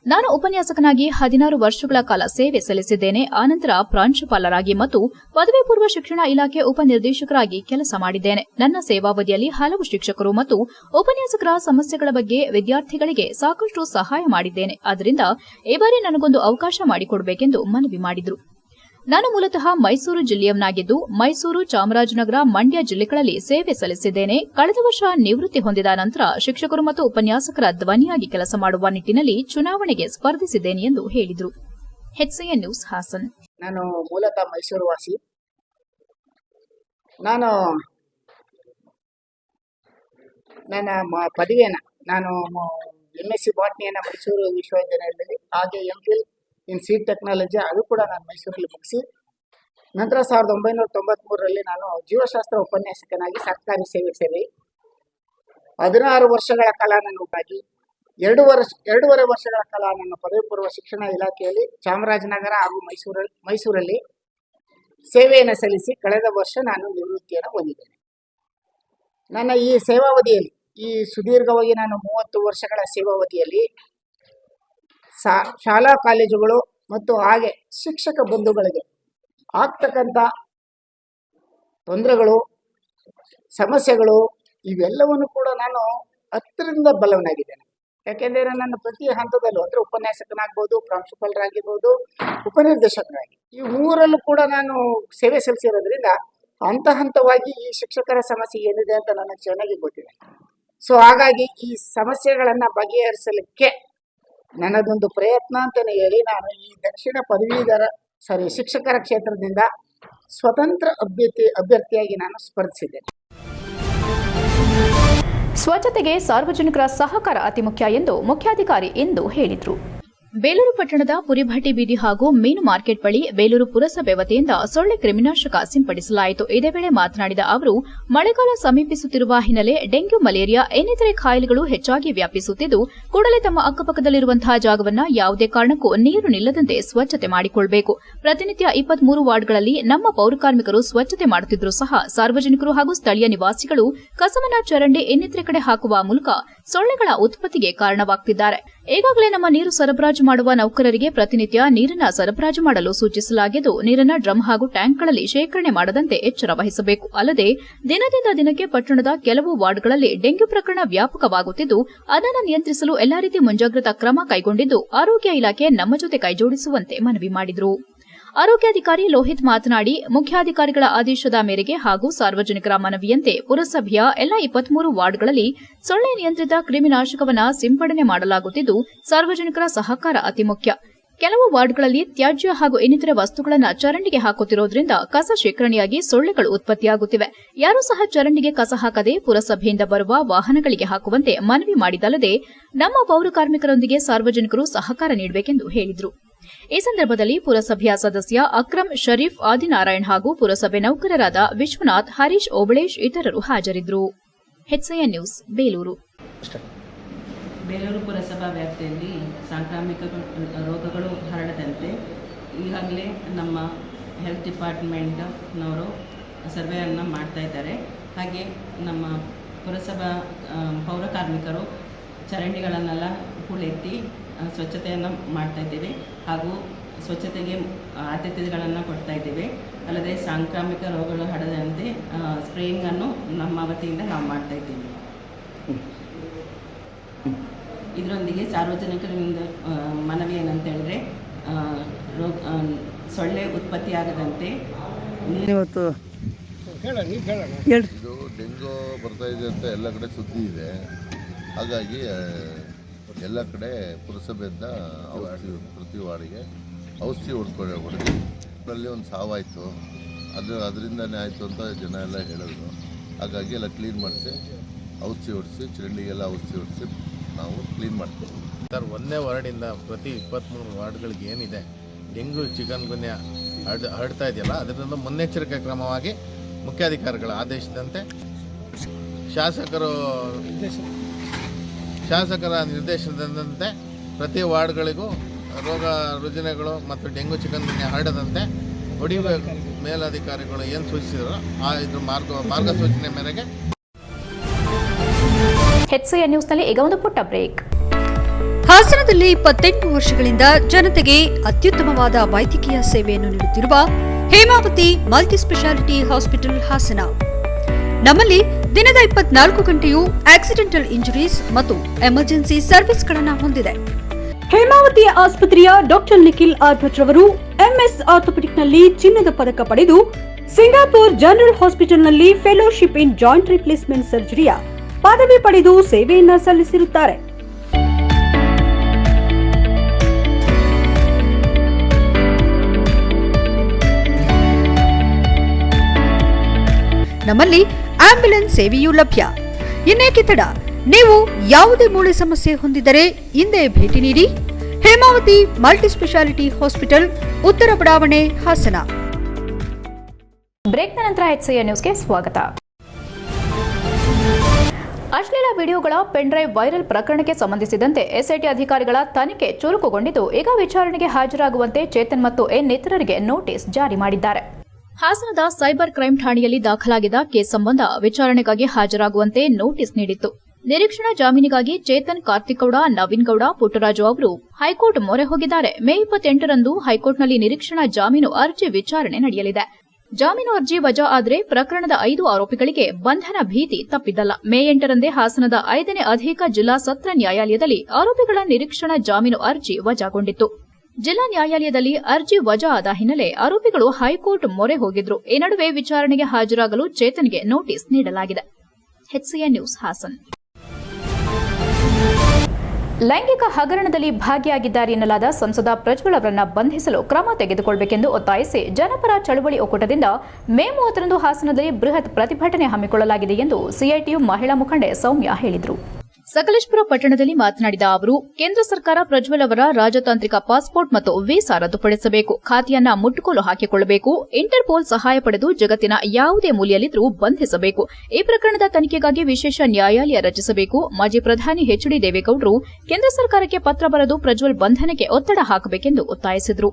ನಾನು ಉಪನ್ಯಾಸಕನಾಗಿ 16 ವರ್ಷಗಳ ಕಾಲ ಸೇವೆ ಸಲ್ಲಿಸಿದ್ದೇನೆ. ಆನಂತರ ಪ್ರಾಂಶುಪಾಲರಾಗಿ ಮತ್ತು ಪದವಿ ಪೂರ್ವ ಶಿಕ್ಷಣ ಇಲಾಖೆ ಉಪನಿರ್ದೇಶಕರಾಗಿ ಕೆಲಸ ಮಾಡಿದ್ದೇನೆ. ನನ್ನ ಸೇವಾವಧಿಯಲ್ಲಿ ಹಲವು ಶಿಕ್ಷಕರು ಮತ್ತು ಉಪನ್ಯಾಸಕರ ಸಮಸ್ಯೆಗಳ ಬಗ್ಗೆ ವಿದ್ಯಾರ್ಥಿಗಳಿಗೆ ಸಾಕಷ್ಟು ಸಹಾಯ ಮಾಡಿದ್ದೇನೆ. ಆದ್ದರಿಂದ ಈ ಬಾರಿ ನನಗೊಂದು ಅವಕಾಶ ಮಾಡಿಕೊಡಬೇಕೆಂದು ಮನವಿ ಮಾಡಿದರು. ನಾನು ಮೂಲತಃ ಮೈಸೂರು ಜಿಲ್ಲೆಯವನಾಗಿದ್ದು, ಮೈಸೂರು, ಚಾಮರಾಜನಗರ, ಮಂಡ್ಯ ಜಿಲ್ಲೆಗಳಲ್ಲಿ ಸೇವೆ ಸಲ್ಲಿಸಿದ್ದೇನೆ. ಕಳೆದ ವರ್ಷ ನಿವೃತ್ತಿ ಹೊಂದಿದ ನಂತರ ಶಿಕ್ಷಕರು ಮತ್ತು ಉಪನ್ಯಾಸಕರ ಧ್ವನಿಯಾಗಿ ಕೆಲಸ ಮಾಡುವ ನಿಟ್ಟಿನಲ್ಲಿ ಚುನಾವಣೆಗೆ ಸ್ಪರ್ಧಿಸಿದ್ದೇನೆ ಎಂದು ಹೇಳಿದರು. HCI news Hassan. ನಾನು ಮೂಲತಃ ಮೈಸೂರು ವಾಸಿ. ನಾನು ನನ್ನ ಪದವಿಯನ್ನು MSc ಬಾಟ್ನಿಯನ್ನು ಮೈಸೂರು ವಿಶ್ವವಿದ್ಯಾನಿಲಯದಲ್ಲಿ, ಹಾಗೆ MPhil ಇನ್ ಸೀಡ್ ಟೆಕ್ನಾಲಜಿ ಅದು ಕೂಡ ನಾನು ಮೈಸೂರಲ್ಲಿ ಮುಗಿಸಿ ನಂತರ 1993ರಲ್ಲಿ ನಾನು ಜೀವಶಾಸ್ತ್ರ ಉಪನ್ಯಾಸಕನಾಗಿ ಸರ್ಕಾರಿ ಸೇವೆ ಸೇರಿ 16 ವರ್ಷಗಳ ಕಾಲ ನಾನು ಬಾಗಿ 2.5 ವರ್ಷಗಳ ಕಾಲ ನನ್ನ ಪದವಿ ಪೂರ್ವ ಶಿಕ್ಷಣ ಇಲಾಖೆಯಲ್ಲಿ ಚಾಮರಾಜನಗರ ಹಾಗೂ ಮೈಸೂರಲ್ಲಿ ಸೇವೆಯನ್ನು ಸಲ್ಲಿಸಿ ಕಳೆದ ವರ್ಷ ನಾನು ನಿವೃತ್ತಿಯನ್ನು ಹೊಂದಿದ್ದೇನೆ. ನನ್ನ ಈ ಸೇವಾವಧಿಯಲ್ಲಿ, ಈ ಸುದೀರ್ಘವಾಗಿ ನಾನು 30 ವರ್ಷಗಳ ಸೇವಾವಧಿಯಲ್ಲಿ ಶಾಲಾ ಕಾಲೇಜುಗಳು ಮತ್ತು ಹಾಗೆ ಶಿಕ್ಷಕ ಬಂಧುಗಳಿಗೆ ಆಗ್ತಕ್ಕಂಥ ತೊಂದರೆಗಳು, ಸಮಸ್ಯೆಗಳು ಇವೆಲ್ಲವನ್ನು ಕೂಡ ನಾನು ಹತ್ತಿರದಿಂದ ಬಲ್ಲವನಾಗಿದ್ದೇನೆ. ಯಾಕೆಂದರೆ ನನ್ನ ಪ್ರತಿ ಹಂತದಲ್ಲೂ ಅಂದರೆ ಉಪನ್ಯಾಸಕನಾಗ್ಬೋದು, ಪ್ರಾಂಶುಪಾಲರಾಗಿರ್ಬೋದು, ಉಪನಿರ್ದೇಶಕರಾಗಿ ಈ ಮೂರಲ್ಲೂ ಕೂಡ ನಾನು ಸೇವೆ ಸಲ್ಲಿಸಿರೋದ್ರಿಂದ ಹಂತವಾಗಿ ಈ ಶಿಕ್ಷಕರ ಸಮಸ್ಯೆ ಏನಿದೆ ಅಂತ ನನಗೆ ಚೆನ್ನಾಗಿ ಗೊತ್ತಿದೆ. ಸೊ ಹಾಗಾಗಿ ಈ ಸಮಸ್ಯೆಗಳನ್ನು ಬಗೆಹರಿಸಲಿಕ್ಕೆ ನನ್ನದೊಂದು ಪ್ರಯತ್ನ ಅಂತಲೇ ಹೇಳಿ ನಾನು ಈ ದಕ್ಷಿಣ ಶಿಕ್ಷಕರ ಕ್ಷೇತ್ರದಿಂದ ಸ್ವತಂತ್ರ ಅಭ್ಯರ್ಥಿಯಾಗಿ ನಾನು ಸ್ಪರ್ಧಿಸಿದ್ದೇನೆ. ಸ್ವಚ್ಛತೆಗೆ ಸಾರ್ವಜನಿಕರ ಸಹಕಾರ ಅತಿ ಮುಖ್ಯ ಎಂದು ಮುಖ್ಯಾಧಿಕಾರಿ ಇಂದು ಹೇಳಿದರು. ಬೇಲೂರು ಪಟ್ಟಣದ ಪುರಿಭಟ್ಟಿ ಬೀದಿ ಹಾಗೂ ಮೀನು ಮಾರ್ಕೆಟ್ ಬಳಿ ಬೇಲೂರು ಪುರಸಭೆ ವತಿಯಿಂದ ಸೊಳ್ಳೆ ಕ್ರಿಮಿನಾಶಕ ಸಿಂಪಡಿಸಲಾಯಿತು. ಇದೇ ವೇಳೆ ಮಾತನಾಡಿದ ಅವರು, ಮಳೆಗಾಲ ಸಮೀಪಿಸುತ್ತಿರುವ ಹಿನ್ನೆಲೆ ಡೆಂಗ್ಯೂ, ಮಲೇರಿಯಾ ಇನ್ನಿತರೆ ಕಾಯಿಲೆಗಳು ಹೆಚ್ಚಾಗಿ ವ್ಯಾಪಿಸುತ್ತಿದ್ದು, ಕೂಡಲೇ ತಮ್ಮ ಅಕ್ಕಪಕ್ಕದಲ್ಲಿರುವಂತಹ ಜಾಗವನ್ನು ಯಾವುದೇ ಕಾರಣಕ್ಕೂ ನೀರು ನಿಲ್ಲದಂತೆ ಸ್ವಚ್ಛತೆ ಮಾಡಿಕೊಳ್ಳಬೇಕು. ಪ್ರತಿನಿತ್ಯ 23 ವಾರ್ಡ್ಗಳಲ್ಲಿ ನಮ್ಮ ಪೌರಕಾರ್ಮಿಕರು ಸ್ವಚ್ಛತೆ ಮಾಡುತ್ತಿದ್ದರೂ ಸಹ ಸಾರ್ವಜನಿಕರು ಹಾಗೂ ಸ್ಥಳೀಯ ನಿವಾಸಿಗಳು ಕಸವನ್ನ ಚರಂಡಿ ಇನ್ನಿತರೆ ಕಡೆ ಹಾಕುವ ಮೂಲಕ ಸೊಳ್ಳೆಗಳ ಉತ್ಪತ್ತಿಗೆ ಕಾರಣವಾಗುತ್ತಿದ್ದಾರೆ. ಈಗಾಗಲೇ ನಮ್ಮ ನೀರು ಸರಬರಾಜು ಮಾಡುವ ನೌಕರರಿಗೆ ಪ್ರತಿನಿತ್ಯ ನೀರನ್ನು ಸರಬರಾಜು ಮಾಡಲು ಸೂಚಿಸಲಾಗಿದ್ದು, ನೀರನ್ನು ಡ್ರಮ್ ಹಾಗೂ ಟ್ಯಾಂಕ್ಗಳಲ್ಲಿ ಶೇಖರಣೆ ಮಾಡದಂತೆ ಎಚ್ಚರ ವಹಿಸಬೇಕು. ಅಲ್ಲದೆ ದಿನದಿಂದ ದಿನಕ್ಕೆ ಪಟ್ಟಣದ ಕೆಲವು ವಾರ್ಡ್ಗಳಲ್ಲಿ ಡೆಂಗ್ಯೂ ಪ್ರಕರಣ ವ್ಯಾಪಕವಾಗುತ್ತಿದ್ದು, ಅದನ್ನು ನಿಯಂತ್ರಿಸಲು ಎಲ್ಲಾ ರೀತಿ ಮುಂಜಾಗ್ರತಾ ಕ್ರಮ ಕೈಗೊಂಡಿದ್ದು, ಆರೋಗ್ಯ ಇಲಾಖೆ ನಮ್ಮ ಜೊತೆ ಕೈಜೋಡಿಸುವಂತೆ ಮನವಿ ಮಾಡಿದರು. ಆರೋಗ್ಯಾಧಿಕಾರಿ ಲೋಹಿತ್ ಮಾತನಾಡಿ, ಮುಖ್ಯಾಧಿಕಾರಿಗಳ ಆದೇಶದ ಮೇರೆಗೆ ಹಾಗೂ ಸಾರ್ವಜನಿಕರ ಮನವಿಯಂತೆ ಪುರಸಭೆಯ ಎಲ್ಲಾ 23 ವಾರ್ಡ್ಗಳಲ್ಲಿ ಸೊಳ್ಳೆ ನಿಯಂತ್ರಿತ ಕ್ರಿಮಿನಾಶಕವನ್ನು ಸಿಂಪಡಣೆ ಮಾಡಲಾಗುತ್ತಿದ್ದು, ಸಾರ್ವಜನಿಕರ ಸಹಕಾರ ಅತಿ ಮುಖ್ಯ. ಕೆಲವು ವಾರ್ಡ್ಗಳಲ್ಲಿ ತ್ಯಾಜ್ಯ ಹಾಗೂ ಇನ್ನಿತರ ವಸ್ತುಗಳನ್ನು ಚರಂಡಿಗೆ ಹಾಕುತ್ತಿರುವುದರಿಂದ ಕಸ ಶೇಖರಣೆಯಾಗಿ ಸೊಳ್ಳೆಗಳು ಉತ್ಪತ್ತಿಯಾಗುತ್ತಿವೆ. ಯಾರೂ ಸಹ ಚರಂಡಿಗೆ ಕಸ ಹಾಕದೆ ಪುರಸಭೆಯಿಂದ ಬರುವ ವಾಹನಗಳಿಗೆ ಹಾಕುವಂತೆ ಮನವಿ ಮಾಡಿದಲ್ಲದೆ ನಮ್ಮ ಪೌರ ಕಾರ್ಮಿಕರೊಂದಿಗೆ ಸಾರ್ವಜನಿಕರು ಸಹಕಾರ ನೀಡಬೇಕೆಂದು ಹೇಳಿದರು. ಈ ಸಂದರ್ಭದಲ್ಲಿ ಪುರಸಭೆಯ ಸದಸ್ಯ ಅಕ್ರಮ್ ಶರೀಫ್ ಆದಿನಾರಾಯಣ್ ಹಾಗೂ ಪುರಸಭೆ ನೌಕರರಾದ ವಿಶ್ವನಾಥ್, ಹರೀಶ್, ಓಬಳೇಶ್ ಇತರರು ಹಾಜರಿದ್ದರು. HCN news, Belur. ಬೇಲೂರು ಪುರಸಭಾ ವ್ಯಾಪ್ತಿಯಲ್ಲಿ ಸಾಂಕ್ರಾಮಿಕ ರೋಗಗಳು ಹರಡದಂತೆ ಈಗಾಗಲೇ ನಮ್ಮ ಹೆಲ್ತ್ ಡಿಪಾರ್ಟ್ಮೆಂಟ್ನವರು ಸರ್ವೆಯನ್ನು ಮಾಡ್ತಾ ಇದ್ದಾರೆ. ಹಾಗೆ ನಮ್ಮ ಪುರಸಭಾ ಪೌರ ಕಾರ್ಮಿಕರು ಚರಂಡಿಗಳನ್ನೆಲ್ಲ ಹೂಳೆತ್ತಿ ಸ್ವಚ್ಛತೆಯನ್ನು ಮಾಡ್ತಾ ಇದ್ದೇವೆ ಹಾಗೂ ಸ್ವಚ್ಛತೆಗೆ ಆದ್ಯತೆಗಳನ್ನು ಕೊಡ್ತಾ ಇದ್ದೇವೆ. ಅಲ್ಲದೆ ಸಾಂಕ್ರಾಮಿಕ ರೋಗಗಳು ಹರಡದಂತೆ ಸ್ಪ್ರೇಯಿಂಗನ್ನು ನಮ್ಮ ವತಿಯಿಂದ ನಾವು ಮಾಡ್ತಾ ಇದ್ದೇವೆ. ಇದರೊಂದಿಗೆ ಸಾರ್ವಜನಿಕರಿಂದ ಮನವಿ ಏನಂತ ಹೇಳಿದ್ರೆ ಸೊಳ್ಳೆ ಉತ್ಪತ್ತಿಯಾಗದಂತೆ ಇವತ್ತು ಇದು ಡೆಂಗು ಬರ್ತಾ ಇದೆ ಅಂತ ಎಲ್ಲ ಕಡೆ ಸುದ್ದಿ ಇದೆ. ಹಾಗಾಗಿ ಎಲ್ಲ ಕಡೆ ಪುರಸಭೆಯಿಂದ ಔಷಧಿ ಪ್ರತಿ ವಾರ್ಡಿಗೆ ಔಷಧಿ ಹೊಡೆದು ಅದರಲ್ಲಿ ಒಂದು ಸಾವಾಯಿತು. ಅದರಿಂದನೇ ಆಯಿತು ಅಂತ ಜನ ಎಲ್ಲ ಹೇಳಿದ್ರು. ಹಾಗಾಗಿ ಎಲ್ಲ ಕ್ಲೀನ್ ಮಾಡಿಸಿ ಔಷಧಿ ಹೊಡಿಸಿ ಚರಂಡಿಗೆಲ್ಲ ಔಷಧಿ ಹೊಡಿಸಿ ನಾವು ಕ್ಲೀನ್ ಮಾಡ್ತೀವಿ. ಸರ್, ಒಂದೇ ವಾರ್ಡಿಂದ ಪ್ರತಿ 23 ವಾರ್ಡ್ಗಳಿಗೆ ಏನಿದೆ ಡೆಂಗು ಚಿಕನ್ ಗುನ್ಯಾ ಹರಡ್ತಾ ಇದೆಯಲ್ಲ, ಅದರಿಂದ ಮುನ್ನೆಚ್ಚರಿಕೆ ಕ್ರಮವಾಗಿ ಮುಖ್ಯಾಧಿಕಾರಿಗಳ ಆದೇಶದಂತೆ ಶಾಸಕರ ನಿರ್ದೇಶನದಂತೆ ಪ್ರತಿ ವಾರ್ಡ್ಗಳಿಗೂ ರೋಗ ರುಜಿನಗಳು ಮತ್ತು ಡೆಂಗು ಚಿಕನ್ ಗುನ್ಯಾ ಹರಡದಂತೆ ಹೊಡಿಬೇಕು. ಮೇಲಧಿಕಾರಿಗಳು ಏನು ಸೂಚಿಸಿದ್ರು ಇದ್ರ ಮಾರ್ಗಸೂಚನೆ ಮೇರೆಗೆ. HCN ನ್ಯೂಸ್ನಲ್ಲಿ ಈಗ ಒಂದು ಪುಟ್ಟ ಬ್ರೇಕ್. ಹಾಸನದಲ್ಲಿ 28 ವರ್ಷಗಳಿಂದ ಜನತೆಗೆ ಅತ್ಯುತ್ತಮವಾದ ವೈದ್ಯಕೀಯ ಸೇವೆಯನ್ನು ನೀಡುತ್ತಿರುವ ಹೇಮಾವತಿ ಮಲ್ಟಿಸ್ಪೆಷಾಲಿಟಿ ಹಾಸ್ಪಿಟಲ್ ಹಾಸನ. ನಮ್ಮಲ್ಲಿ ದಿನದ 24 ಗಂಟೆಯೂ ಆಕ್ಸಿಡೆಂಟಲ್ ಇಂಜುರೀಸ್ ಮತ್ತು ಎಮರ್ಜೆನ್ಸಿ ಸರ್ವಿಸ್ಗಳನ್ನು ಹೊಂದಿದೆ. ಹೇಮಾವತಿ ಆಸ್ಪತ್ರೆಯ ಡಾಕ್ಟರ್ ನಿಖಿಲ್ ಆರ್ಭಟ್ ರವರು MS ಆರ್ಥೋಪೆಡಿಕ್ನಲ್ಲಿ ಚಿನ್ನದ ಪದಕ ಪಡೆದು ಸಿಂಗಾಪುರ್ ಜನರಲ್ ಹಾಸ್ಪಿಟಲ್ನಲ್ಲಿ ಫೆಲೋಶಿಪ್ ಇನ್ ಜಾಯಿಂಟ್ ರಿಪ್ಲೇಸ್ಮೆಂಟ್ ಸರ್ಜರಿಯ ಪದವಿ ಪಡೆದು ಸೇವೆಯನ್ನ ಸಲ್ಲಿಸಿರುತ್ತಾರೆ. ನಮ್ಮಲ್ಲಿ ಆಂಬ್ಯುಲೆನ್ಸ್ ಸೇವೆಯೂ ಲಭ್ಯ. ಇನ್ನೇಕೆ ತಡ? ನೀವು ಯಾವುದೇ ಮೂಳೆ ಸಮಸ್ಯೆ ಹೊಂದಿದ್ದರೆ ಹಿಂದೆ ಭೇಟಿ ನೀಡಿ. ಹೇಮಾವತಿ ಮಲ್ಟಿಸ್ಪೆಷಾಲಿಟಿ ಹಾಸ್ಪಿಟಲ್, ಉತ್ತರ ಬಡಾವಣೆ, ಹಾಸನ. ಬ್ರೇಕ್ನ ನಂತರ HCN ನ್ಯೂಸ್ಗೆ ಸ್ವಾಗತ. ಅಶ್ಲೀಲ ವಿಡಿಯೋಗಳ ಪೆನ್ಡ್ರೈವ್ ವೈರಲ್ ಪ್ರಕರಣಕ್ಕೆ ಸಂಬಂಧಿಸಿದಂತೆ SIT ಅಧಿಕಾರಿಗಳ ತನಿಖೆ ಚುರುಕುಗೊಂಡಿದ್ದು, ಈಗ ವಿಚಾರಣೆಗೆ ಹಾಜರಾಗುವಂತೆ ಚೇತನ್ ಮತ್ತು ಇತರರಿಗೆ ನೋಟಿಸ್ ಜಾರಿ ಮಾಡಿದ್ದಾರೆ. ಹಾಸನದ ಸೈಬರ್ ಕ್ರೈಂ ಠಾಣೆಯಲ್ಲಿ ದಾಖಲಾಗಿದ್ದ ಕೇಸ್ ಸಂಬಂಧ ವಿಚಾರಣೆಗಾಗಿ ಹಾಜರಾಗುವಂತೆ ನೋಟಿಸ್ ನೀಡಿತ್ತು. ನಿರೀಕ್ಷಣಾ ಜಾಮೀನಿಗಾಗಿ ಚೇತನ್, ಕಾರ್ತಿಕ್ ಗೌಡ, ನವೀನ್ ಗೌಡ, ಪುಟ್ಟರಾಜು ಅವರು ಹೈಕೋರ್ಟ್ ಮೊರೆ ಹೋಗಿದ್ದಾರೆ. ಮೇ 28ರಂದು ಹೈಕೋರ್ಟ್ನಲ್ಲಿ ನಿರೀಕ್ಷಣಾ ಜಾಮೀನು ಅರ್ಜಿ ವಿಚಾರಣೆ ನಡೆಯಲಿದೆ. ಜಾಮೀನು ಅರ್ಜಿ ವಜಾ ಆದರೆ ಪ್ರಕರಣದ 5 ಆರೋಪಿಗಳಿಗೆ ಬಂಧನ ಭೀತಿ ತಪ್ಪಿದ್ದಲ್ಲ. ಮೇ 8ರಂದೇ ಹಾಸನದ 5ನೇ ಅಧಿಕ ಜಿಲ್ಲಾ ಸತ್ರ ನ್ಯಾಯಾಲಯದಲ್ಲಿ ಆರೋಪಿಗಳ ನಿರೀಕ್ಷಣಾ ಜಾಮೀನು ಅರ್ಜಿ ವಜಾಗೊಂಡಿತ್ತು. ಜಿಲ್ಲಾ ನ್ಯಾಯಾಲಯದಲ್ಲಿ ಅರ್ಜಿ ವಜಾ ಆದ ಹಿನ್ನೆಲೆ ಆರೋಪಿಗಳು ಹೈಕೋರ್ಟ್ ಮೊರೆ ಹೋಗಿದ್ರು. ಈ ನಡುವೆ ವಿಚಾರಣೆಗೆ ಹಾಜರಾಗಲು ಚೇತನ್ಗೆ ನೋಟಿಸ್ ನೀಡಲಾಗಿದೆ. HCN news, Hassan. ಲೈಂಗಿಕ ಹಗರಣದಲ್ಲಿ ಭಾಗಿಯಾಗಿದ್ದಾರೆ ಎನ್ನಲಾದ ಸಂಸದ ಪ್ರಜ್ವಲ್ ಅವರನ್ನು ಬಂಧಿಸಲು ಕ್ರಮ ತೆಗೆದುಕೊಳ್ಳಬೇಕೆಂದು ಒತ್ತಾಯಿಸಿ ಜನಪರ ಚಳವಳಿ ಒಕ್ಕೂಟದಿಂದ ಮೇ 30ರಂದು ಹಾಸನದಲ್ಲಿ ಬೃಹತ್ ಪ್ರತಿಭಟನೆ ಹಮ್ಮಿಕೊಳ್ಳಲಾಗಿದೆ ಎಂದು CITU ಮಹಿಳಾ ಮುಖಂಡೆ ಸೌಮ್ಯ ಹೇಳಿದರು. ಸಕಲೇಶಪುರ ಪಟ್ಟಣದಲ್ಲಿ ಮಾತನಾಡಿದ ಅವರು, ಕೇಂದ್ರ ಸರ್ಕಾರ ಪ್ರಜ್ವಲ್ ಅವರ ರಾಜತಾಂತ್ರಿಕ ಪಾಸ್ಪೋರ್ಟ್ ಮತ್ತು ವೀಸಾ ರದ್ದುಪಡಿಸಬೇಕು, ಖಾತೆಯನ್ನ ಮುಟ್ಟುಗೋಲು ಹಾಕಿಕೊಳ್ಳಬೇಕು, ಇಂಟರ್ಪೋಲ್ ಸಹಾಯ ಪಡೆದು ಜಗತ್ತಿನ ಯಾವುದೇ ಮೂಲೆಯಲ್ಲಿದ್ದರೂ ಬಂಧಿಸಬೇಕು, ಈ ಪ್ರಕರಣದ ತನಿಖೆಗಾಗಿ ವಿಶೇಷ ನ್ಯಾಯಾಲಯ ರಚಿಸಬೇಕು, ಮಾಜಿ ಪ್ರಧಾನಿ HD ದೇವೇಗೌಡರು ಕೇಂದ್ರ ಸರ್ಕಾರಕ್ಕೆ ಪತ್ರ ಬರೆದು ಪ್ರಜ್ವಲ್ ಬಂಧನಕ್ಕೆ ಒತ್ತಡ ಹಾಕಬೇಕೆಂದು ಒತ್ತಾಯಿಸಿದರು.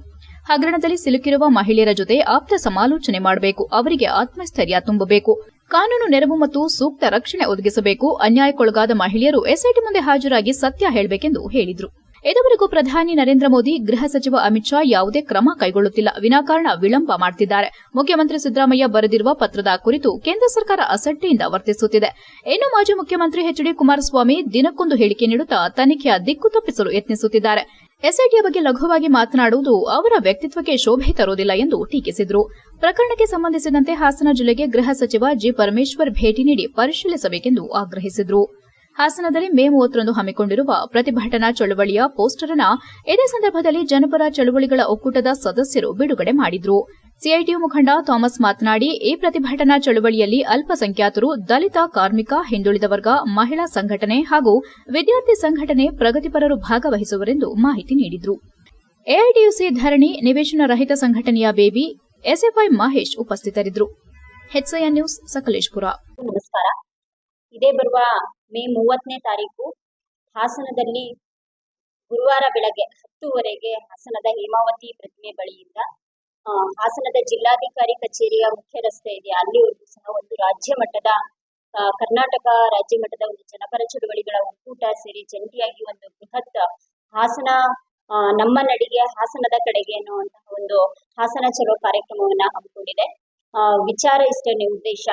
ಹಗರಣದಲ್ಲಿ ಸಿಲುಕಿರುವ ಮಹಿಳೆಯರ ಜೊತೆ ಆಪ್ತ ಸಮಾಲೋಚನೆ ಮಾಡಬೇಕು, ಅವರಿಗೆ ಆತ್ಮಸ್ಥೈರ್ಯ ತುಂಬಬೇಕು, ಕಾನೂನು ನೆರವು ಮತ್ತು ಸೂಕ್ತ ರಕ್ಷಣೆ ಒದಗಿಸಬೇಕು, ಅನ್ಯಾಯಕ್ಕೊಳಗಾದ ಮಹಿಳೆಯರು SIT ಮುಂದೆ ಹಾಜರಾಗಿ ಸತ್ಯ ಹೇಳಬೇಕೆಂದು ಹೇಳಿದರು. ಇದುವರೆಗೂ ಪ್ರಧಾನಿ ನರೇಂದ್ರ ಮೋದಿ, ಗೃಹ ಸಚಿವ ಅಮಿತ್ ಶಾ ಯಾವುದೇ ಕ್ರಮ ಕೈಗೊಳ್ಳುತ್ತಿಲ್ಲ, ವಿನಾಕಾರಣ ವಿಳಂಬ ಮಾಡುತ್ತಿದ್ದಾರೆ. ಮುಖ್ಯಮಂತ್ರಿ ಸಿದ್ದರಾಮಯ್ಯ ಬರೆದಿರುವ ಪತ್ರದ ಕುರಿತು ಕೇಂದ್ರ ಸರ್ಕಾರ ಅಸಡ್ಡೆಯಿಂದ ವರ್ತಿಸುತ್ತಿದೆ. ಇನ್ನು ಮಾಜಿ ಮುಖ್ಯಮಂತ್ರಿ HD ಕುಮಾರಸ್ವಾಮಿ ದಿನಕ್ಕೊಂದು ಹೇಳಿಕೆ ನೀಡುತ್ತಾ ತನಿಖೆಯ ದಿಕ್ಕು ತಪ್ಪಿಸಲು ಯತ್ನಿಸುತ್ತಿದ್ದಾರೆ. SIT ಬಗ್ಗೆ ಲಘುವಾಗಿ ಮಾತನಾಡುವುದು ಅವರ ವ್ಯಕ್ತಿತ್ವಕ್ಕೆ ಶೋಭೆ ತರುವುದಿಲ್ಲ ಎಂದು ಟೀಕಿಸಿದರು. ಪ್ರಕರಣಕ್ಕೆ ಸಂಬಂಧಿಸಿದಂತೆ ಹಾಸನ ಜಿಲ್ಲೆಗೆ ಗೃಹ ಸಚಿವ G. ಪರಮೇಶ್ವರ್ ಭೇಟಿ ನೀಡಿ ಪರಿಶೀಲಿಸಬೇಕೆಂದು ಆಗ್ರಹಿಸಿದರು. ಹಾಸನದಲ್ಲಿ ಮೇ 30ರಂದು ಹಮ್ಮಿಕೊಂಡಿರುವ ಪ್ರತಿಭಟನಾ ಚಳವಳಿಯ ಪೋಸ್ಟರ್ ಅನ್ನು ಇದೇ ಸಂದರ್ಭದಲ್ಲಿ ಜನಪರ ಚಳವಳಿಗಳ ಒಕ್ಕೂಟದ ಸದಸ್ಯರು ಬಿಡುಗಡೆ ಮಾಡಿದರು. CITU ಮುಖಂಡ ಥಾಮಸ್ ಮಾತನಾಡಿ, ಈ ಪ್ರತಿಭಟನಾ ಚಳವಳಿಯಲ್ಲಿ ಅಲ್ಪಸಂಖ್ಯಾತರು, ದಲಿತ, ಕಾರ್ಮಿಕ, ಹಿಂದುಳಿದ ವರ್ಗ, ಮಹಿಳಾ ಸಂಘಟನೆ ಹಾಗೂ ವಿದ್ಯಾರ್ಥಿ ಸಂಘಟನೆ ಪ್ರಗತಿಪರರು ಭಾಗವಹಿಸುವರೆಂದು ಮಾಹಿತಿ ನೀಡಿದರು. ಎಐಟಿಯುಸಿ ಧರಣಿ ನಿವೇಶನ ರಹಿತ ಸಂಘಟನೆಯ ಬೇಬಿ ಎಸ್ಎಫ್ಐ ಮಹೇಶ್ ಉಪಸ್ಥಿತರಿದ್ದರು. HCN news Sakleshpur. ನಮಸ್ಕಾರ. ಇದೇ ಬರುವ ಮೇ 30ನೇ ತಾರೀಕು ಹಾಸನದಲ್ಲಿ ಗುರುವಾರ ಬೆಳಗ್ಗೆ 10:00 ಹಾಸನದ ಹೇಮಾವತಿ ಪ್ರತಿಮೆ ಬಳಿಯಿಂದ ಹಾಸನದ ಜಿಲ್ಲಾಧಿಕಾರಿ ಕಚೇರಿಯ ಮುಖ್ಯ ರಸ್ತೆ ಇದೆ, ಅಲ್ಲಿವರೆಗೂ ಸಹ ಒಂದು ರಾಜ್ಯ ಮಟ್ಟದ ಕರ್ನಾಟಕ ರಾಜ್ಯ ಮಟ್ಟದ ಒಂದು ಜನಪರ ಚಳುವಳಿಗಳ ಒಕ್ಕೂಟ ಸೇರಿ ಜಂಟಿಯಾಗಿ ಒಂದು ಬೃಹತ್ ಹಾಸನ ನಮ್ಮ ನಡಿಗೆ ಹಾಸನದ ಕಡೆಗೆ ಅನ್ನುವಂತಹ ಒಂದು ಹಾಸನ ಚಲೋ ಕಾರ್ಯಕ್ರಮವನ್ನ ಹಮ್ಮಿಕೊಂಡಿದೆ. ವಿಚಾರ ಇಷ್ಟೇ ಉದ್ದೇಶ.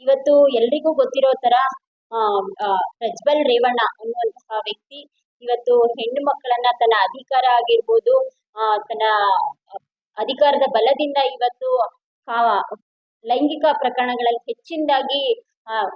ಇವತ್ತು ಎಲ್ರಿಗೂ ಗೊತ್ತಿರೋ ತರ ಪ್ರಜ್ವಲ್ ರೇವಣ್ಣ ಅನ್ನುವಂತಹ ವ್ಯಕ್ತಿ ಇವತ್ತು ಹೆಣ್ಣು ಮಕ್ಕಳನ್ನ ತನ್ನ ಅಧಿಕಾರ ಆಗಿರ್ಬೋದು, ತನ್ನ ಅಧಿಕಾರದ ಬಲದಿಂದ ಇವತ್ತು ಲೈಂಗಿಕ ಪ್ರಕರಣಗಳಲ್ಲಿ ಹೆಚ್ಚಿನದಾಗಿ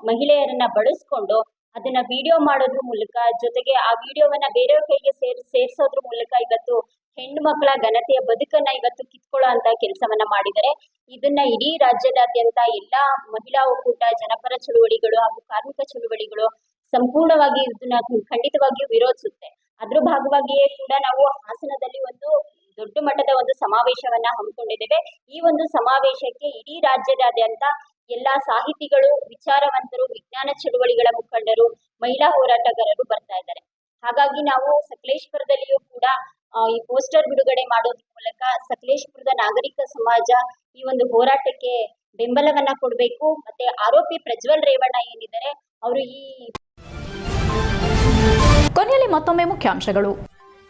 ಮಹಿಳೆಯರನ್ನ ಬಳಸ್ಕೊಂಡು ಅದನ್ನ ವಿಡಿಯೋ ಮಾಡೋದ್ರ ಮೂಲಕ, ಜೊತೆಗೆ ಆ ವಿಡಿಯೋವನ್ನ ಬೇರೆಯವ್ರ ಕೈಗೆ ಸೇರಿಸೋದ್ರ ಮೂಲಕ ಇವತ್ತು ಹೆಣ್ಣು ಮಕ್ಕಳ ಘನತೆಯ ಬದುಕನ್ನ ಇವತ್ತು ಕಿತ್ಕೊಳ್ಳೋ ಅಂತ ಕೆಲಸವನ್ನ ಮಾಡಿದ್ದಾರೆ. ಇದನ್ನ ಇಡೀ ರಾಜ್ಯದಾದ್ಯಂತ ಎಲ್ಲಾ ಮಹಿಳಾ ಒಕ್ಕೂಟ, ಜನಪರ ಚಳುವಳಿಗಳು ಹಾಗೂ ಕಾರ್ಮಿಕ ಚಳುವಳಿಗಳು ಸಂಪೂರ್ಣವಾಗಿ ಇದನ್ನ ಖಂಡಿತವಾಗಿಯೂ ವಿರೋಧಿಸುತ್ತೆ. ಅದ್ರ ಭಾಗವಾಗಿಯೇ ಕೂಡ ನಾವು ಹಾಸನದಲ್ಲಿ ಒಂದು ದೊಡ್ಡ ಮಟ್ಟದ ಒಂದು ಸಮಾವೇಶವನ್ನ ಹಮ್ಮಿಕೊಂಡಿದ್ದೇವೆ. ಈ ಒಂದು ಸಮಾವೇಶಕ್ಕೆ ಇಡೀ ರಾಜ್ಯದಾದ್ಯಂತ ಎಲ್ಲಾ ಸಾಹಿತಿಗಳು, ವಿಚಾರವಂತರು, ವಿಜ್ಞಾನ ಚಳುವಳಿಗಳ ಮುಖಂಡರು, ಮಹಿಳಾ ಹೋರಾಟಗಾರರು ಬರ್ತಾ ಇದ್ದಾರೆ. ಹಾಗಾಗಿ ನಾವು ಸಕಲೇಶಪುರದಲ್ಲಿಯೂ ಕೂಡ ಈ ಪೋಸ್ಟರ್ ಬಿಡುಗಡೆ ಮಾಡೋದ್ರ ಮೂಲಕ ಸಕಲೇಶಪುರದ ನಾಗರಿಕ ಸಮಾಜ ಈ ಒಂದು ಹೋರಾಟಕ್ಕೆ ಬೆಂಬಲವನ್ನ ಕೊಡಬೇಕು. ಮತ್ತೆ ಆರೋಪಿ ಪ್ರಜ್ವಲ್ ರೇವಣ್ಣ ಏನಿದ್ದಾರೆ ಅವರು ಕೊನೆಯಲ್ಲಿ ಮತ್ತೊಮ್ಮೆ ಮುಖ್ಯಾಂಶಗಳು.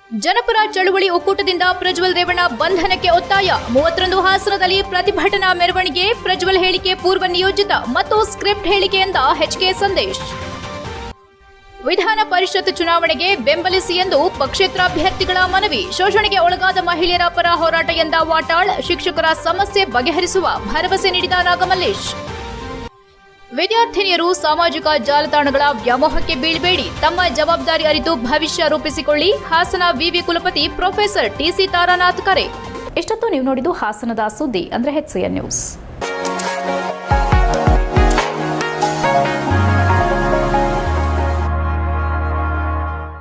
ಜನಪರ ಚಳುವಳಿ ಒಕ್ಕೂಟದಿಂದ ಪ್ರಜ್ವಲ್ ರೇವಣ್ಣ ಬಂಧನಕ್ಕೆ ಒತ್ತಾಯ. 30ರಂದು ಹಾಸನದಲ್ಲಿ ಪ್ರತಿಭಟನಾ ಮೆರವಣಿಗೆ. ಪ್ರಜ್ವಲ್ ಹೇಳಿಕೆ ಪೂರ್ವ ನಿಯೋಜಿತ ಮತ್ತು ಸ್ಕ್ರಿಪ್ಟ್ ಹೇಳಿಕೆಯಿಂದ HK ಸಂದೇಶ್. ವಿಧಾನ ಪರಿಷತ್ ಚುನಾವಣೆಗೆ ಬೆಂಬಲಿಸಿ ಎಂದು ಪಕ್ಷೇತರ ಅಭ್ಯರ್ಥಿಗಳ ಮನವಿ. ಶೋಷಣೆಗೆ ಒಳಗಾದ ಮಹಿಳೆಯರ ಪರ ಹೋರಾಟ ಎಂದ ವಾಟಾಳ್. ಶಿಕ್ಷಕರ ಸಮಸ್ಯೆ ಬಗೆಹರಿಸುವ ಭರವಸೆ ನೀಡಿದ ನಾಗಮಲ್ಲೇಶ್. ವಿದ್ಯಾರ್ಥಿನಿಯರು ಸಾಮಾಜಿಕ ಜಾಲತಾಣಗಳ ವ್ಯಾಮೋಹಕ್ಕೆ ಬೀಳಬೇಡಿ, ತಮ್ಮ ಜವಾಬ್ದಾರಿ ಅರಿತು ಭವಿಷ್ಯ ರೂಪಿಸಿಕೊಳ್ಳಿ. ಹಾಸನ ವಿವಿ ಕುಲಪತಿ ಪ್ರೊಫೆಸರ್ TC ತಾರಾನಾಥ್ ಕರೆ. ಇಷ್ಟೊತ್ತು ನೀವು ನೋಡಿದ್ದು ಹಾಸನದ ಸುದ್ದಿ ಅಂದ್ರೆ HCN ನ್ಯೂಸ್.